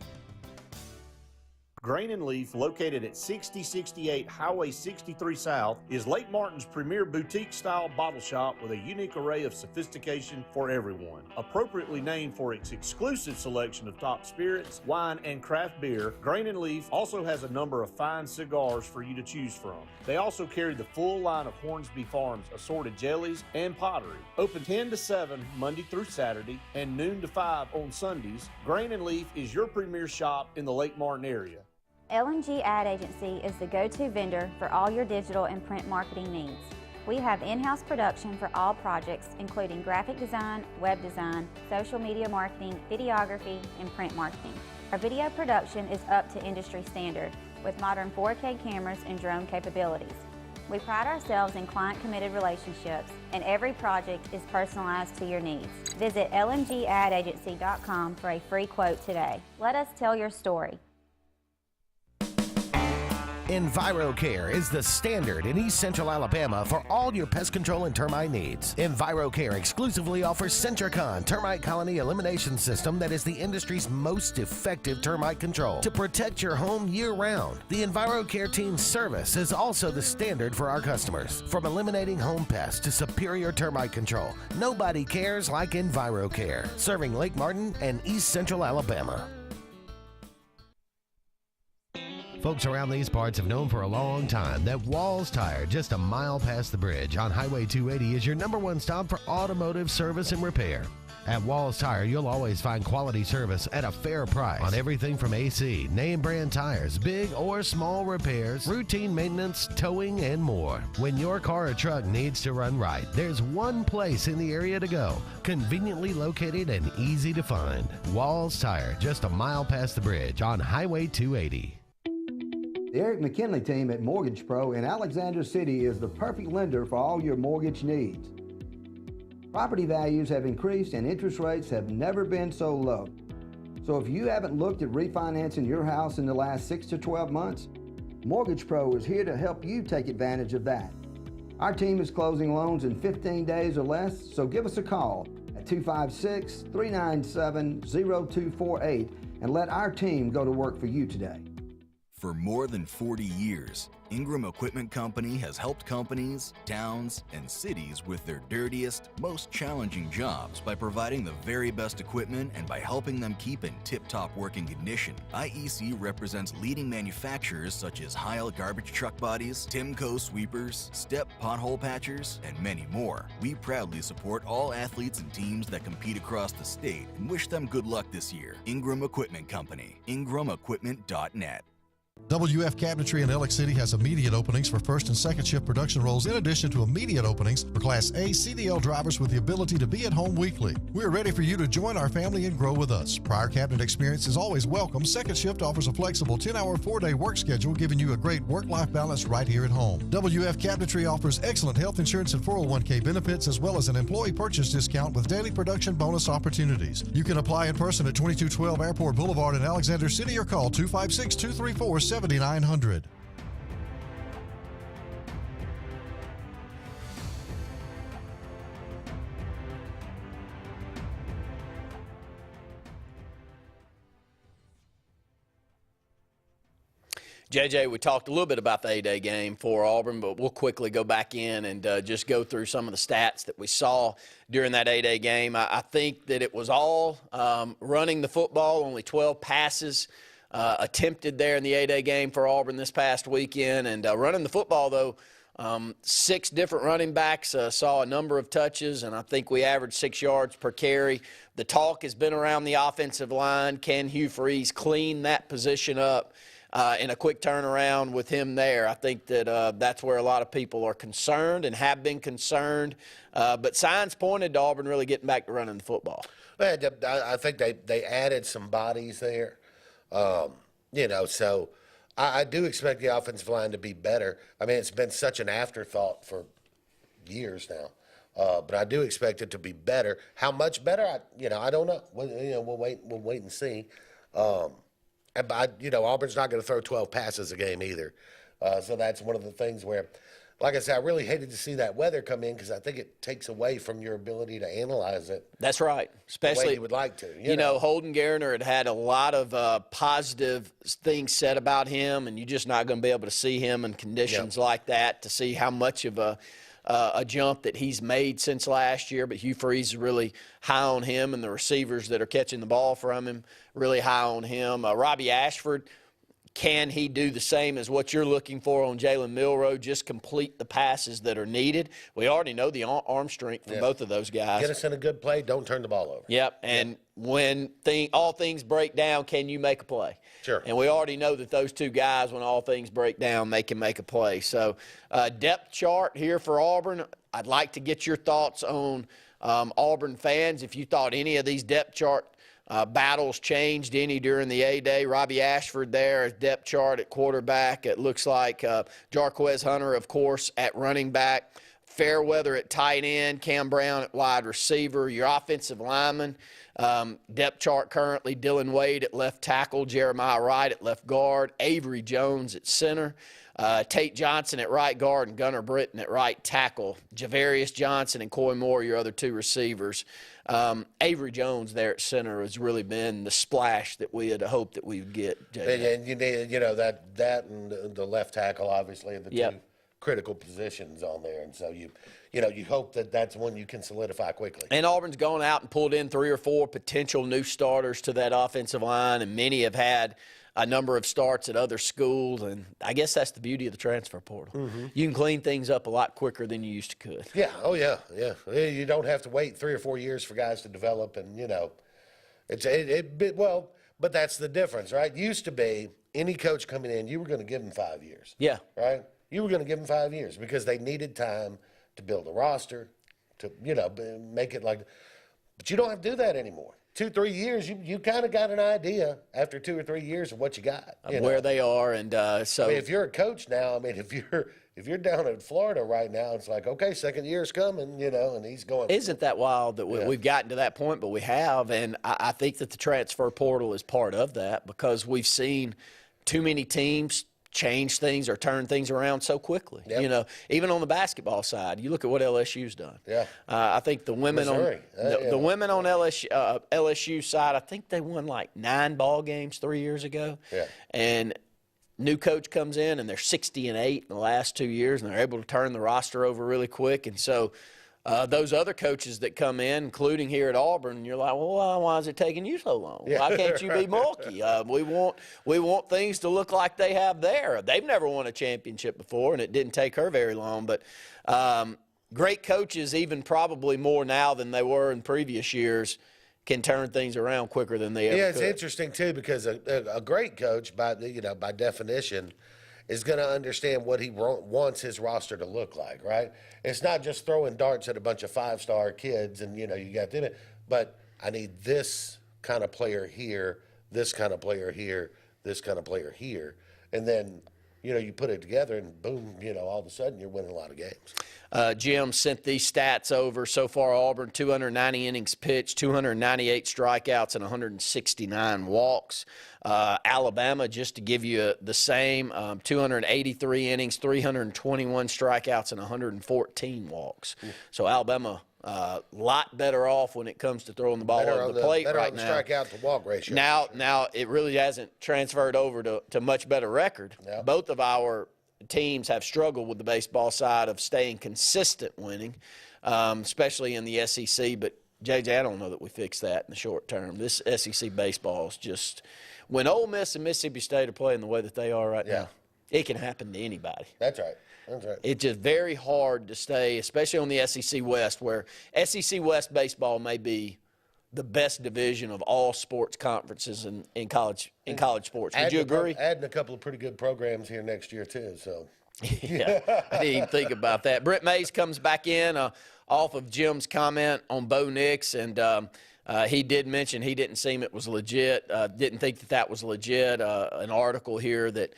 Grain and Leaf, located at 6068 Highway 63 South, is Lake Martin's premier boutique-style bottle shop with a unique array of sophistication for everyone. Appropriately named for its exclusive selection of top spirits, wine, and craft beer, Grain and Leaf also has a number of fine cigars for you to choose from. They also carry the full line of Hornsby Farms assorted jellies and pottery. Open 10 to 7 Monday through Saturday and noon to 5 on Sundays, Grain and Leaf is your premier shop in the Lake Martin area. LNG Ad Agency is the go-to vendor for all your digital and print marketing needs. We have in-house production for all projects, including graphic design, web design, social media marketing, videography, and print marketing. Our video production is up to industry standard with modern 4K cameras and drone capabilities. We pride ourselves in client-committed relationships, and every project is personalized to your needs. Visit lmgadagency.com for a free quote today. Let us tell your story. EnviroCare is the standard in East Central Alabama for all your pest control and termite needs. EnviroCare exclusively offers Centricon termite colony elimination system that is the industry's most effective termite control to protect your home year-round. The EnviroCare team's service is also the standard for our customers. From eliminating home pests to superior termite control, nobody cares like EnviroCare, serving Lake Martin and East Central Alabama. Folks around these parts have known for a long time that Walls Tire, just a mile past the bridge on Highway 280, is your #1 stop for automotive service and repair. At Walls Tire, you'll always find quality service at a fair price on everything from AC, name brand tires, big or small repairs, routine maintenance, towing, and more. When your car or truck needs to run right, there's one place in the area to go, conveniently located and easy to find. Walls Tire, just a mile past the bridge on Highway 280. The Eric McKinley team at Mortgage Pro in Alexander City is the perfect lender for all your mortgage needs. Property values have increased and interest rates have never been so low. So if you haven't looked at refinancing your house in the last 6 to 12 months, Mortgage Pro is here to help you take advantage of that. Our team is closing loans in 15 days or less, so give us a call at 256-397-0248 and let our team go to work for you today. For more than 40 years, Ingram Equipment Company has helped companies, towns, and cities with their dirtiest, most challenging jobs by providing the very best equipment and by helping them keep in tip-top working condition. IEC represents leading manufacturers such as Heil garbage truck bodies, Timco sweepers, Step pothole patchers, and many more. We proudly support all athletes and teams that compete across the state and wish them good luck this year. Ingram Equipment Company, ingramequipment.net. WF Cabinetry in Alex City has immediate openings for first and second shift production roles in addition to immediate openings for Class A CDL drivers with the ability to be at home weekly. We are ready for you to join our family and grow with us. Prior cabinet experience is always welcome. Second shift offers a flexible 10-hour, 4-day work schedule, giving you a great work-life balance right here at home. WF Cabinetry offers excellent health insurance and 401k benefits as well as an employee purchase discount with daily production bonus opportunities. You can apply in person at 2212 Airport Boulevard in Alexander City or call 256-234-7900. JJ, we talked a little bit about the A-Day game for Auburn, but we'll quickly go back in and just go through some of the stats that we saw during that A-Day game. I think that it was all running the football, only 12 passes attempted there in the A-Day game for Auburn this past weekend. And running the football, though, 6 different running backs saw a number of touches, and I think we averaged 6 yards per carry. The talk has been around the offensive line. Can Hugh Freeze clean that position up in a quick turnaround with him there? I think that that's where a lot of people are concerned and have been concerned. But signs pointed to Auburn really getting back to running the football. I think they added some bodies there. So I do expect the offensive line to be better. I mean, it's been such an afterthought for years now. But I do expect it to be better. How much better? I don't know. We'll wait and see. Auburn's not going to throw 12 passes a game either. So that's one of the things where, like I said, I really hated to see that weather come in because I think it takes away from your ability to analyze it. That's right. Especially the way you would like to. You know, Holden Garner had a lot of positive things said about him, and you're just not going to be able to see him in conditions like that to see how much of a jump that he's made since last year. But Hugh Freeze is really high on him, and the receivers that are catching the ball from him really high on him. Robbie Ashford, can he do the same as what you're looking for on Jalen Milroe, just complete the passes that are needed? We already know the arm strength for both of those guys. Get us in a good play, don't turn the ball over. Yep, and when all things break down, can you make a play? Sure. And we already know that those two guys, when all things break down, they can make a play. So depth chart here for Auburn. I'd like to get your thoughts on Auburn fans. If you thought any of these depth chart battles changed any during the A-Day. Robbie Ashford there as depth chart at quarterback. It looks like Jarquez Hunter, of course, at running back. Fairweather at tight end. Cam Brown at wide receiver. Your offensive lineman, depth chart currently, Dylan Wade at left tackle. Jeremiah Wright at left guard. Avery Jones at center. Tate Johnson at right guard and Gunnar Britton at right tackle. Javarius Johnson and Coy Moore, your other two receivers. Avery Jones there at center has really been the splash that we had hoped that we would get. And you need, that and the left tackle, obviously, are the two critical positions on there. And so you hope that that's one you can solidify quickly. And Auburn's gone out and pulled in 3 or 4 potential new starters to that offensive line, and many have had a number of starts at other schools, and I guess that's the beauty of the transfer portal. Mm-hmm. You can clean things up a lot quicker than you used to could. Yeah, oh yeah. You don't have to wait 3 or 4 years for guys to develop, and but that's the difference, right? Used to be any coach coming in, you were going to give them 5 years. Yeah. Right? You were going to give them 5 years because they needed time to build a roster, to make it like. But you don't have to do that anymore. 2-3 years, you kind of got an idea after 2 or 3 years of what you got, where they are, and so. I mean, if you're a coach now, if you're down in Florida right now, it's like, okay, second year's coming, and he's going. Isn't that wild that we've gotten to that point? But we have, and I think that the transfer portal is part of that because we've seen too many teams change things or turn things around so quickly. Yep. You know, even on the basketball side, you look at what LSU's done. Yeah. I think the women Missouri. on the women on LSU side, I think they won like 9 ball games 3 years ago. Yeah. And new coach comes in and they're 60-8 in the last 2 years, and they're able to turn the roster over really quick. And so those other coaches that come in, including here at Auburn, you're like, well, why is it taking you so long? Yeah. Why can't you be mulky? We want things to look like they have there. They've never won a championship before, and it didn't take her very long. But great coaches, even probably more now than they were in previous years, can turn things around quicker than they ever Yeah, it's could. interesting too because a great coach, by definition, is going to understand what he wants his roster to look like, right? It's not just throwing darts at a bunch of 5-star kids and, you got them, but I need this kind of player here, this kind of player here, this kind of player here. And then, you put it together and boom, all of a sudden you're winning a lot of games. Jim sent these stats over. So far, Auburn, 290 innings pitched, 298 strikeouts, and 169 walks. Alabama, just to give you the same, 283 innings, 321 strikeouts, and 114 walks. So Alabama a lot better off when it comes to throwing the ball over the plate right now. Better on the strikeout to walk ratio. Now it really hasn't transferred over to much better record. Yeah. Both of our teams have struggled with the baseball side of staying consistent winning, especially in the SEC. But, JJ, I don't know that we fix that in the short term. This SEC baseball is just – when Ole Miss and Mississippi State are playing the way that they are right now, it can happen to anybody. That's right. That's right. It's just very hard to stay, especially on the SEC West, where SEC West baseball may be the best division of all sports conferences in college sports. Would you agree? Adding a couple of pretty good programs here next year too. So yeah, I didn't even think about that. Britt Mays comes back in off of Jim's comment on Bo Nix, and he did mention he didn't seem it was legit. Didn't think that was legit. An article here that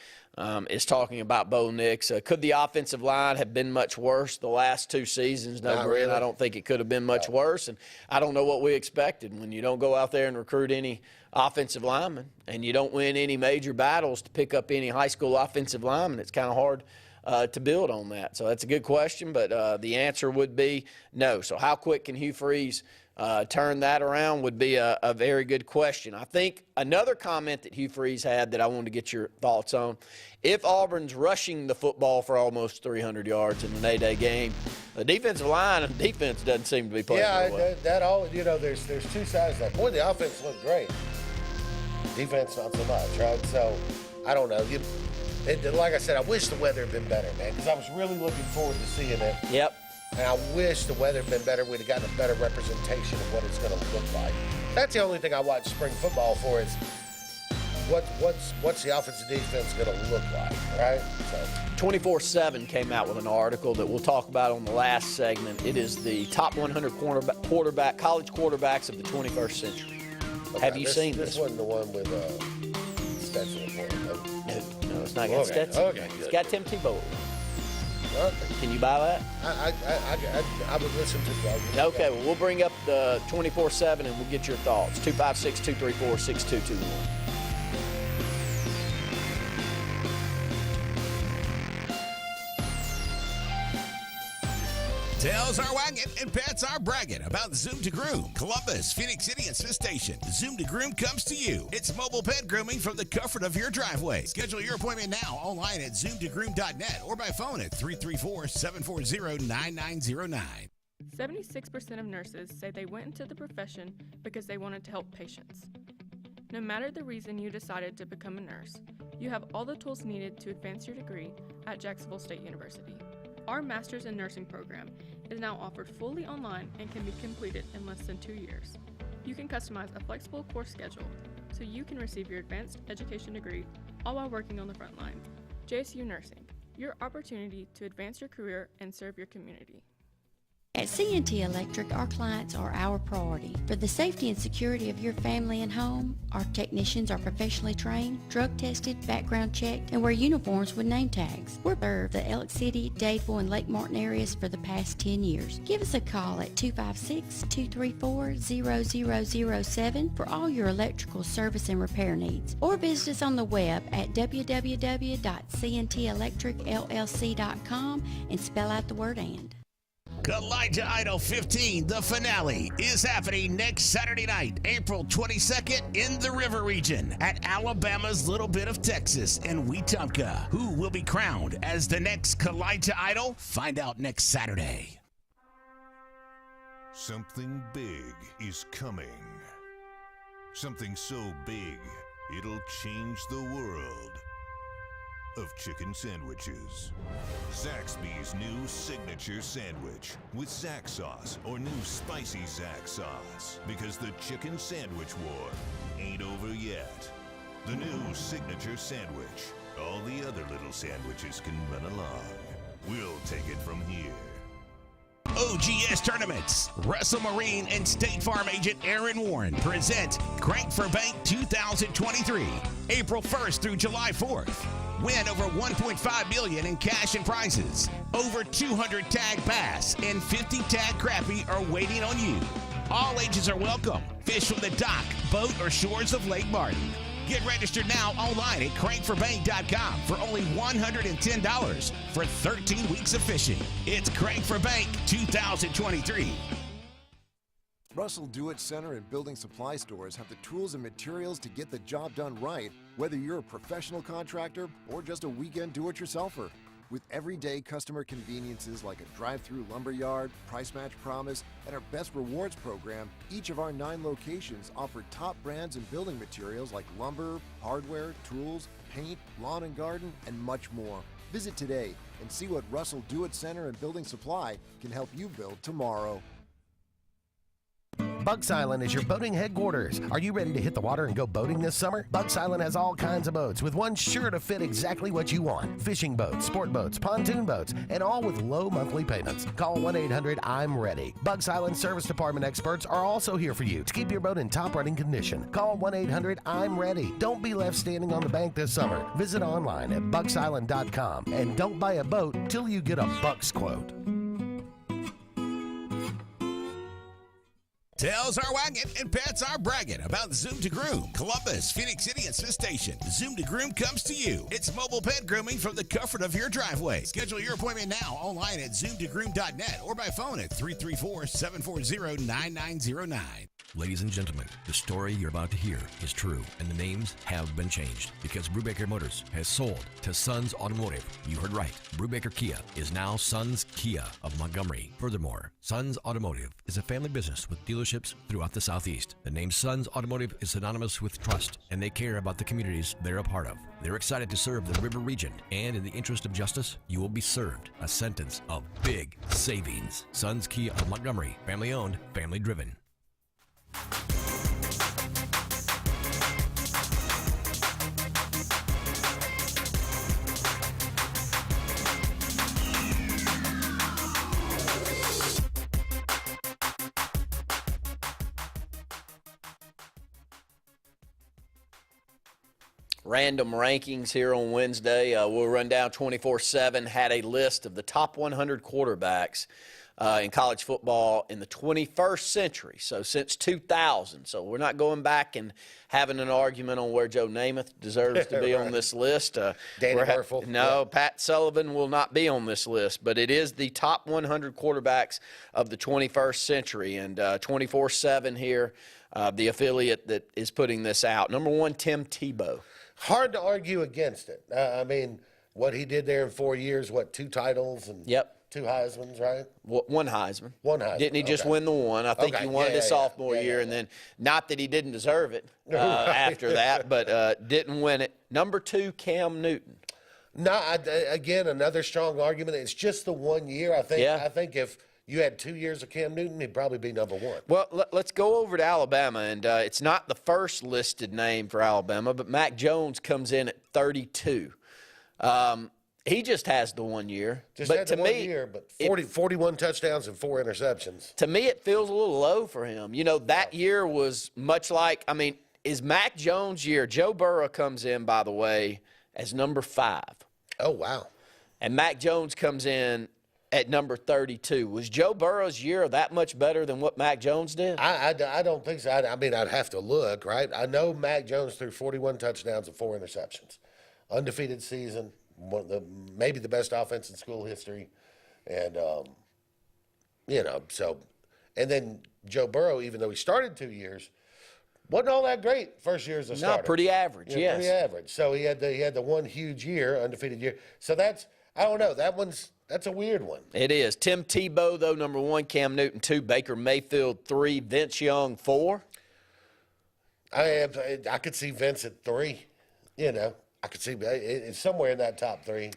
is talking about Bo Nix. Could the offensive line have been much worse the last 2 seasons? No, Not really. I don't think it could have been much worse, and I don't know what we expected when you don't go out there and recruit any offensive linemen and you don't win any major battles to pick up any high school offensive linemen. It's kind of hard to build on that. So that's a good question, but the answer would be no. So how quick can Hugh Freeze turn that around would be a very good question. I think another comment that Hugh Freeze had that I wanted to get your thoughts on, if Auburn's rushing the football for almost 300 yards in an 8-day game, the defensive line and defense doesn't seem to be playing very well. that all, there's 2 sides to that. Boy, the offense looked great. Defense, not so much, right? So, I don't know. Like I said, I wish the weather had been better, man, because I was really looking forward to seeing it. Yep. And I wish the weather had been better. We'd have gotten a better representation of what it's going to look like. That's the only thing I watch spring football for is what's the offensive defense going to look like, right? So 24/7 came out with an article that we'll talk about on the last segment. It is the top 100 college quarterbacks of the 21st century. Okay, Have you seen this? This wasn't the one with Stetson. No, it's not got Stetson. Okay, It's got Tim Tebow. Okay. Can you buy that? I would listen to that. Okay, well, we'll bring up the 24/7 and we'll get your thoughts. 256-234-6221. Tails are wagging and pets are bragging about Zoom to Groom. Columbus, Phoenix City, and Smith Station. Zoom to Groom comes to you. It's mobile pet grooming from the comfort of your driveway. Schedule your appointment now online at zoomtogroom.net or by phone at 334-740-9909. 76% of nurses say they went into the profession because they wanted to help patients. No matter the reason you decided to become a nurse, you have all the tools needed to advance your degree at Jacksonville State University. Our Master's in Nursing program is now offered fully online and can be completed in less than 2 years. You can customize a flexible course schedule so you can receive your advanced education degree all while working on the front line. JSU Nursing, your opportunity to advance your career and serve your community. At CNT Electric, our clients are our priority. For the safety and security of your family and home, our technicians are professionally trained, drug tested, background checked, and wear uniforms with name tags. We've served the Elk City, Dadeville, and Lake Martin areas for the past 10 years. Give us a call at 256-234-0007 for all your electrical service and repair needs, or visit us on the web at www.cntelectricllc.com and spell out the word "and." Elijah Idol 15, the finale, is happening next Saturday night, April 22nd, in the River Region at Alabama's Little Bit of Texas in Wetumpka. Who will be crowned as the next Elijah Idol? Find out next Saturday. Something big is coming. Something so big, it'll change the world of chicken sandwiches. Zaxby's new signature sandwich with Zax sauce or new spicy Zax sauce, because the chicken sandwich war ain't over yet. The new signature sandwich. All the other little sandwiches can run along. We'll take it from here. OGS Tournaments. Russell Marine and State Farm agent Aaron Warren present Crank for Bank 2023, April 1st through July 4th. Win over $1.5 million in cash and prizes. Over 200 tag bass and 50 tag crappie are waiting on you. All ages are welcome. Fish from the dock, boat, or shores of Lake Martin. Get registered now online at crankforbank.com for only $110 for 13 weeks of fishing. It's Crank for Bank 2023. Russell Do-It Center and building supply stores have the tools and materials to get the job done right, whether you're a professional contractor or just a weekend do-it-yourselfer. With everyday customer conveniences like a drive-through lumberyard, price match promise, and our Best Rewards program, each of our 9 locations offer top brands and building materials like lumber, hardware, tools, paint, lawn and garden, and much more. Visit today and see what Russell Do-It Center and Building Supply can help you build tomorrow. Bugs Island is your boating headquarters. Are you ready to hit the water and go boating this summer? Bugs Island has all kinds of boats, with one sure to fit exactly what you want. Fishing boats, sport boats, pontoon boats, and all with low monthly payments. Call 1-800-I'm-READY. Bugs Island Service Department experts are also here for you to keep your boat in top running condition. Call 1-800-I'm-READY. Don't be left standing on the bank this summer. Visit online at bugsisland.com and don't buy a boat till you get a Bucks quote. Tails are wagging and pets are bragging about Zoom to Groom. Columbus, Phoenix City, and Smith Station. Zoom to Groom comes to you. It's mobile pet grooming from the comfort of your driveway. Schedule your appointment now online at zoomtogroom.net or by phone at 334-740-9909. Ladies and gentlemen, the story you're about to hear is true, and the names have been changed because Brubaker Motors has sold to Sons Automotive. You heard right. Brubaker Kia is now Sons Kia of Montgomery. Furthermore, Sons Automotive is a family business with dealerships throughout the Southeast. The name Sons Automotive is synonymous with trust, and they care about the communities they're a part of. They're excited to serve the River Region, and in the interest of justice, you will be served a sentence of big savings. Sons Kia of Montgomery, family owned, family driven. Random rankings here on Wednesday. We'll run down 24/7. Had a list of the top 100 quarterbacks in college football in the 21st century, so since 2000. So we're not going back and having an argument on where Joe Namath deserves to be on this list. Danny Werfel. No, Pat Sullivan will not be on this list, but it is the top 100 quarterbacks of the 21st century. And 24/7 here, the affiliate that is putting this out. Number 1, Tim Tebow. Hard to argue against it. I mean, what he did there in 4 years, 2 titles and 2 Heismans, right? One Heisman. One Heisman. Didn't he just win the one? I think he won it his sophomore year, and then not that he didn't deserve it after that, but didn't win it. Number 2, Cam Newton. No, again, another strong argument. It's just the 1 year. I think if you had 2 years of Cam Newton, he'd probably be number 1. Well, let's go over to Alabama, and it's not the first listed name for Alabama, but Mac Jones comes in at 32. He just has the 1 year. Just but had to the 1 me, year, but 41 touchdowns and 4 interceptions. To me, it feels a little low for him. You know, that year was much like, I mean, is Mac Jones' year. Joe Burrow comes in, by the way, as number 5. Oh, wow. And Mac Jones comes in at number 32. Was Joe Burrow's year that much better than what Mac Jones did? I don't think so. I mean, I'd have to look, right? I know Mac Jones threw 41 touchdowns and 4 interceptions. Undefeated season, maybe the best offense in school history. And, you know, so – and then Joe Burrow, even though he started 2 years, wasn't all that great first year as a starter. Not pretty average, yes. Pretty average. So he had the one huge year, undefeated year. So that's – I don't know. That's a weird one. It is. Tim Tebow, though, number 1. Cam Newton, 2. Baker Mayfield, 3. Vince Young, 4. I could see Vince at 3. You know, I could see it's somewhere in that top 3.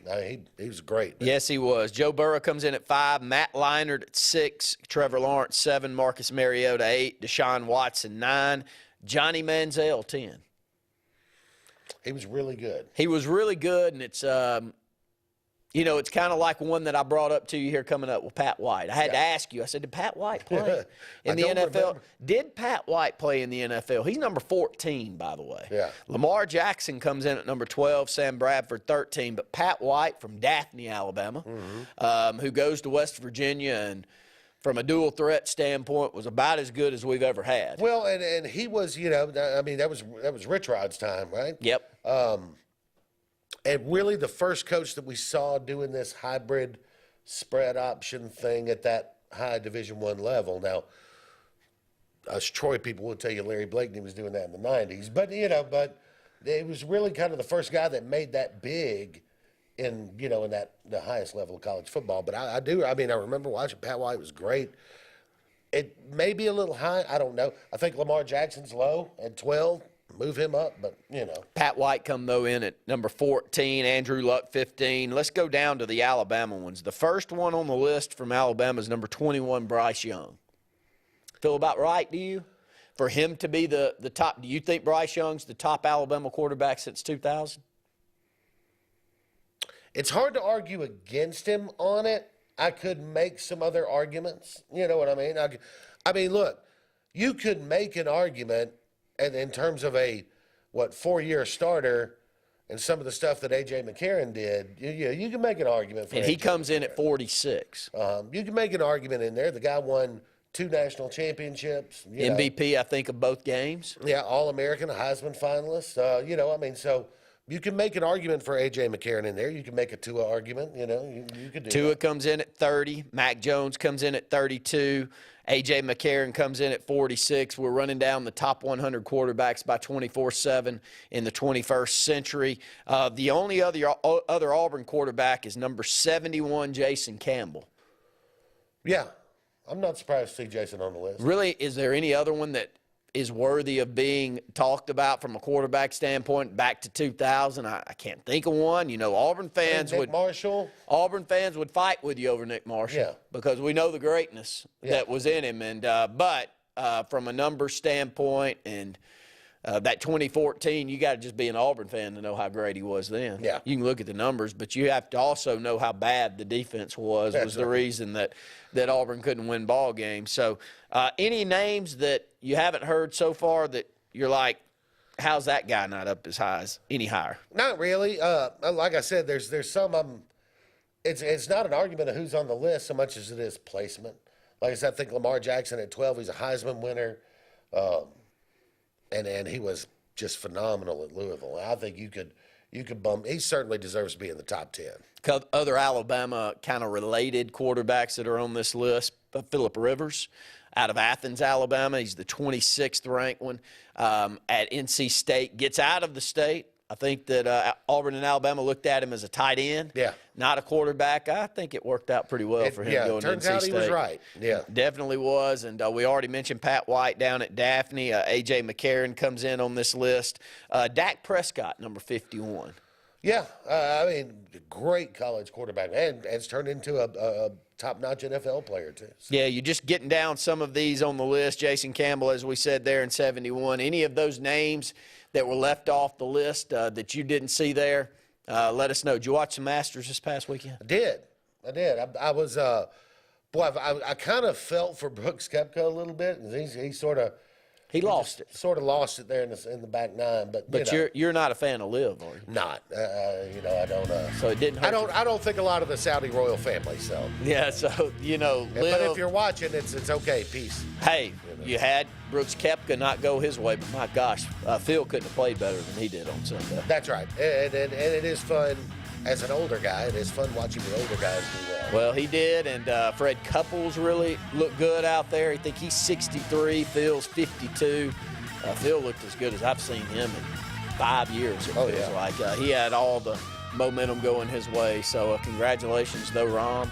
He was great. Yes, he was. Joe Burrow comes in at 5. Matt Leinart at 6. Trevor Lawrence, 7. Marcus Mariota, 8. Deshaun Watson, 9. Johnny Manziel, 10. He was really good. He was really good, and it's you know, it's kind of like one that I brought up to you here coming up with Pat White. I had to ask you. I said, did Pat White play in the NFL? Remember. Did Pat White play in the NFL? He's number 14, by the way. Yeah. Lamar Jackson comes in at number 12, Sam Bradford 13. But Pat White from Daphne, Alabama, who goes to West Virginia and from a dual threat standpoint was about as good as we've ever had. Well, and he was, you know, I mean, that was Rich Rod's time, right? Yep. And really the first coach that we saw doing this hybrid spread option thing at that high Division I level. Now, us Troy people will tell you Larry Blakeney was doing that in the 90s. But, you know, it was really kind of the first guy that made that big in, you know, in the highest level of college football. But I remember watching Pat White. It was great. It may be a little high. I don't know. I think Lamar Jackson's low at 12. Move him up, but, you know. Pat White come, though, in at number 14, Andrew Luck 15. Let's go down to the Alabama ones. The first one on the list from Alabama is number 21, Bryce Young. Feel about right, do you? For him to be the top, do you think Bryce Young's the top Alabama quarterback since 2000? It's hard to argue against him on it. I could make some other arguments. You know what I mean? I mean, look, you could make an argument. And in terms of a, 4-year starter and some of the stuff that A.J. McCarron did, you can make an argument for And he comes in at 46. You can make an argument in there. The guy won 2 national championships. MVP, I think, of both games. Yeah, All-American, a Heisman finalist. You know, I mean, so you can make an argument for A.J. McCarron in there. You can make a Tua argument, you know. You could do Tua that. comes in at 30. Mac Jones comes in at 32. A.J. McCarron comes in at 46. We're running down the top 100 quarterbacks by 24/7 in the 21st century. The only other Auburn quarterback is number 71, Jason Campbell. Yeah, I'm not surprised to see Jason on the list. Really, is there any other one that is worthy of being talked about from a quarterback standpoint back to 2000? I can't think of one. You know, Auburn fans would fight with you over Nick Marshall because we know the greatness that was in him. And but from a number standpoint and that 2014, you got to just be an Auburn fan to know how great he was then. Yeah. You can look at the numbers, but you have to also know how bad the defense was the reason that Auburn couldn't win ball games. So any names that you haven't heard so far that you're like, how's that guy not up as high as any higher? Not really. Like I said, there's some. It's not an argument of who's on the list so much as it is placement. Like I said, I think Lamar Jackson at 12, he's a Heisman winner. And he was just phenomenal at Louisville. I think you could bump. He certainly deserves to be in the top 10. Other Alabama kind of related quarterbacks that are on this list, Phillip Rivers out of Athens, Alabama. He's the 26th ranked one at NC State. Gets out of the state. I think that Auburn and Alabama looked at him as a tight end, not a quarterback. I think it worked out pretty well for him going to NC State. Turns out he was right. Yeah, definitely was. And we already mentioned Pat White down at Daphne. A.J. McCarron comes in on this list. Dak Prescott, number 51. Yeah, I mean, great college quarterback, and it's turned into a top-notch NFL player, too. So. Yeah, you're just getting down some of these on the list. Jason Campbell, as we said there, in 71. Any of those names that were left off the list that you didn't see there, let us know. Did you watch the Masters this past weekend? I did. I was, I kind of felt for Brooks Koepka a little bit. He sort of. He lost it. Sort of lost it there in the back nine, but you're not a fan of Liv, are you? Not. I don't. So it didn't hurt. I don't think a lot of the Saudi royal family. So. Yeah. So Liv. But if you're watching, it's okay. Peace. Hey, you had Brooks Koepka not go his way, but my gosh, Phil couldn't have played better than he did on Sunday. That's right, and it is fun. As an older guy, it is fun watching the older guys do well. Well, he did, and Fred Couples really looked good out there. I think he's 63, Phil's 52. Phil looked as good as I've seen him in 5 years, it feels like. He had all the momentum going his way, so congratulations, though, Ron.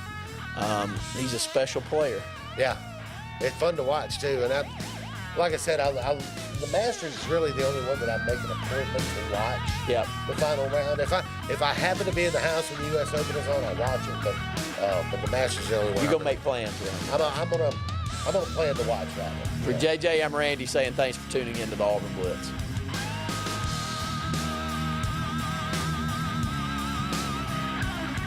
He's a special player. Yeah, it's fun to watch, too. And like I said, the Masters is really the only one that I make an appointment to watch. Yep. The final round. If I happen to be in the house when the U.S. Open is on, I watch it. But the Masters is the only one. You're gonna make plans, right? I'm gonna plan to watch that one. For JJ, I'm Randy saying thanks for tuning in to the Auburn Blitz.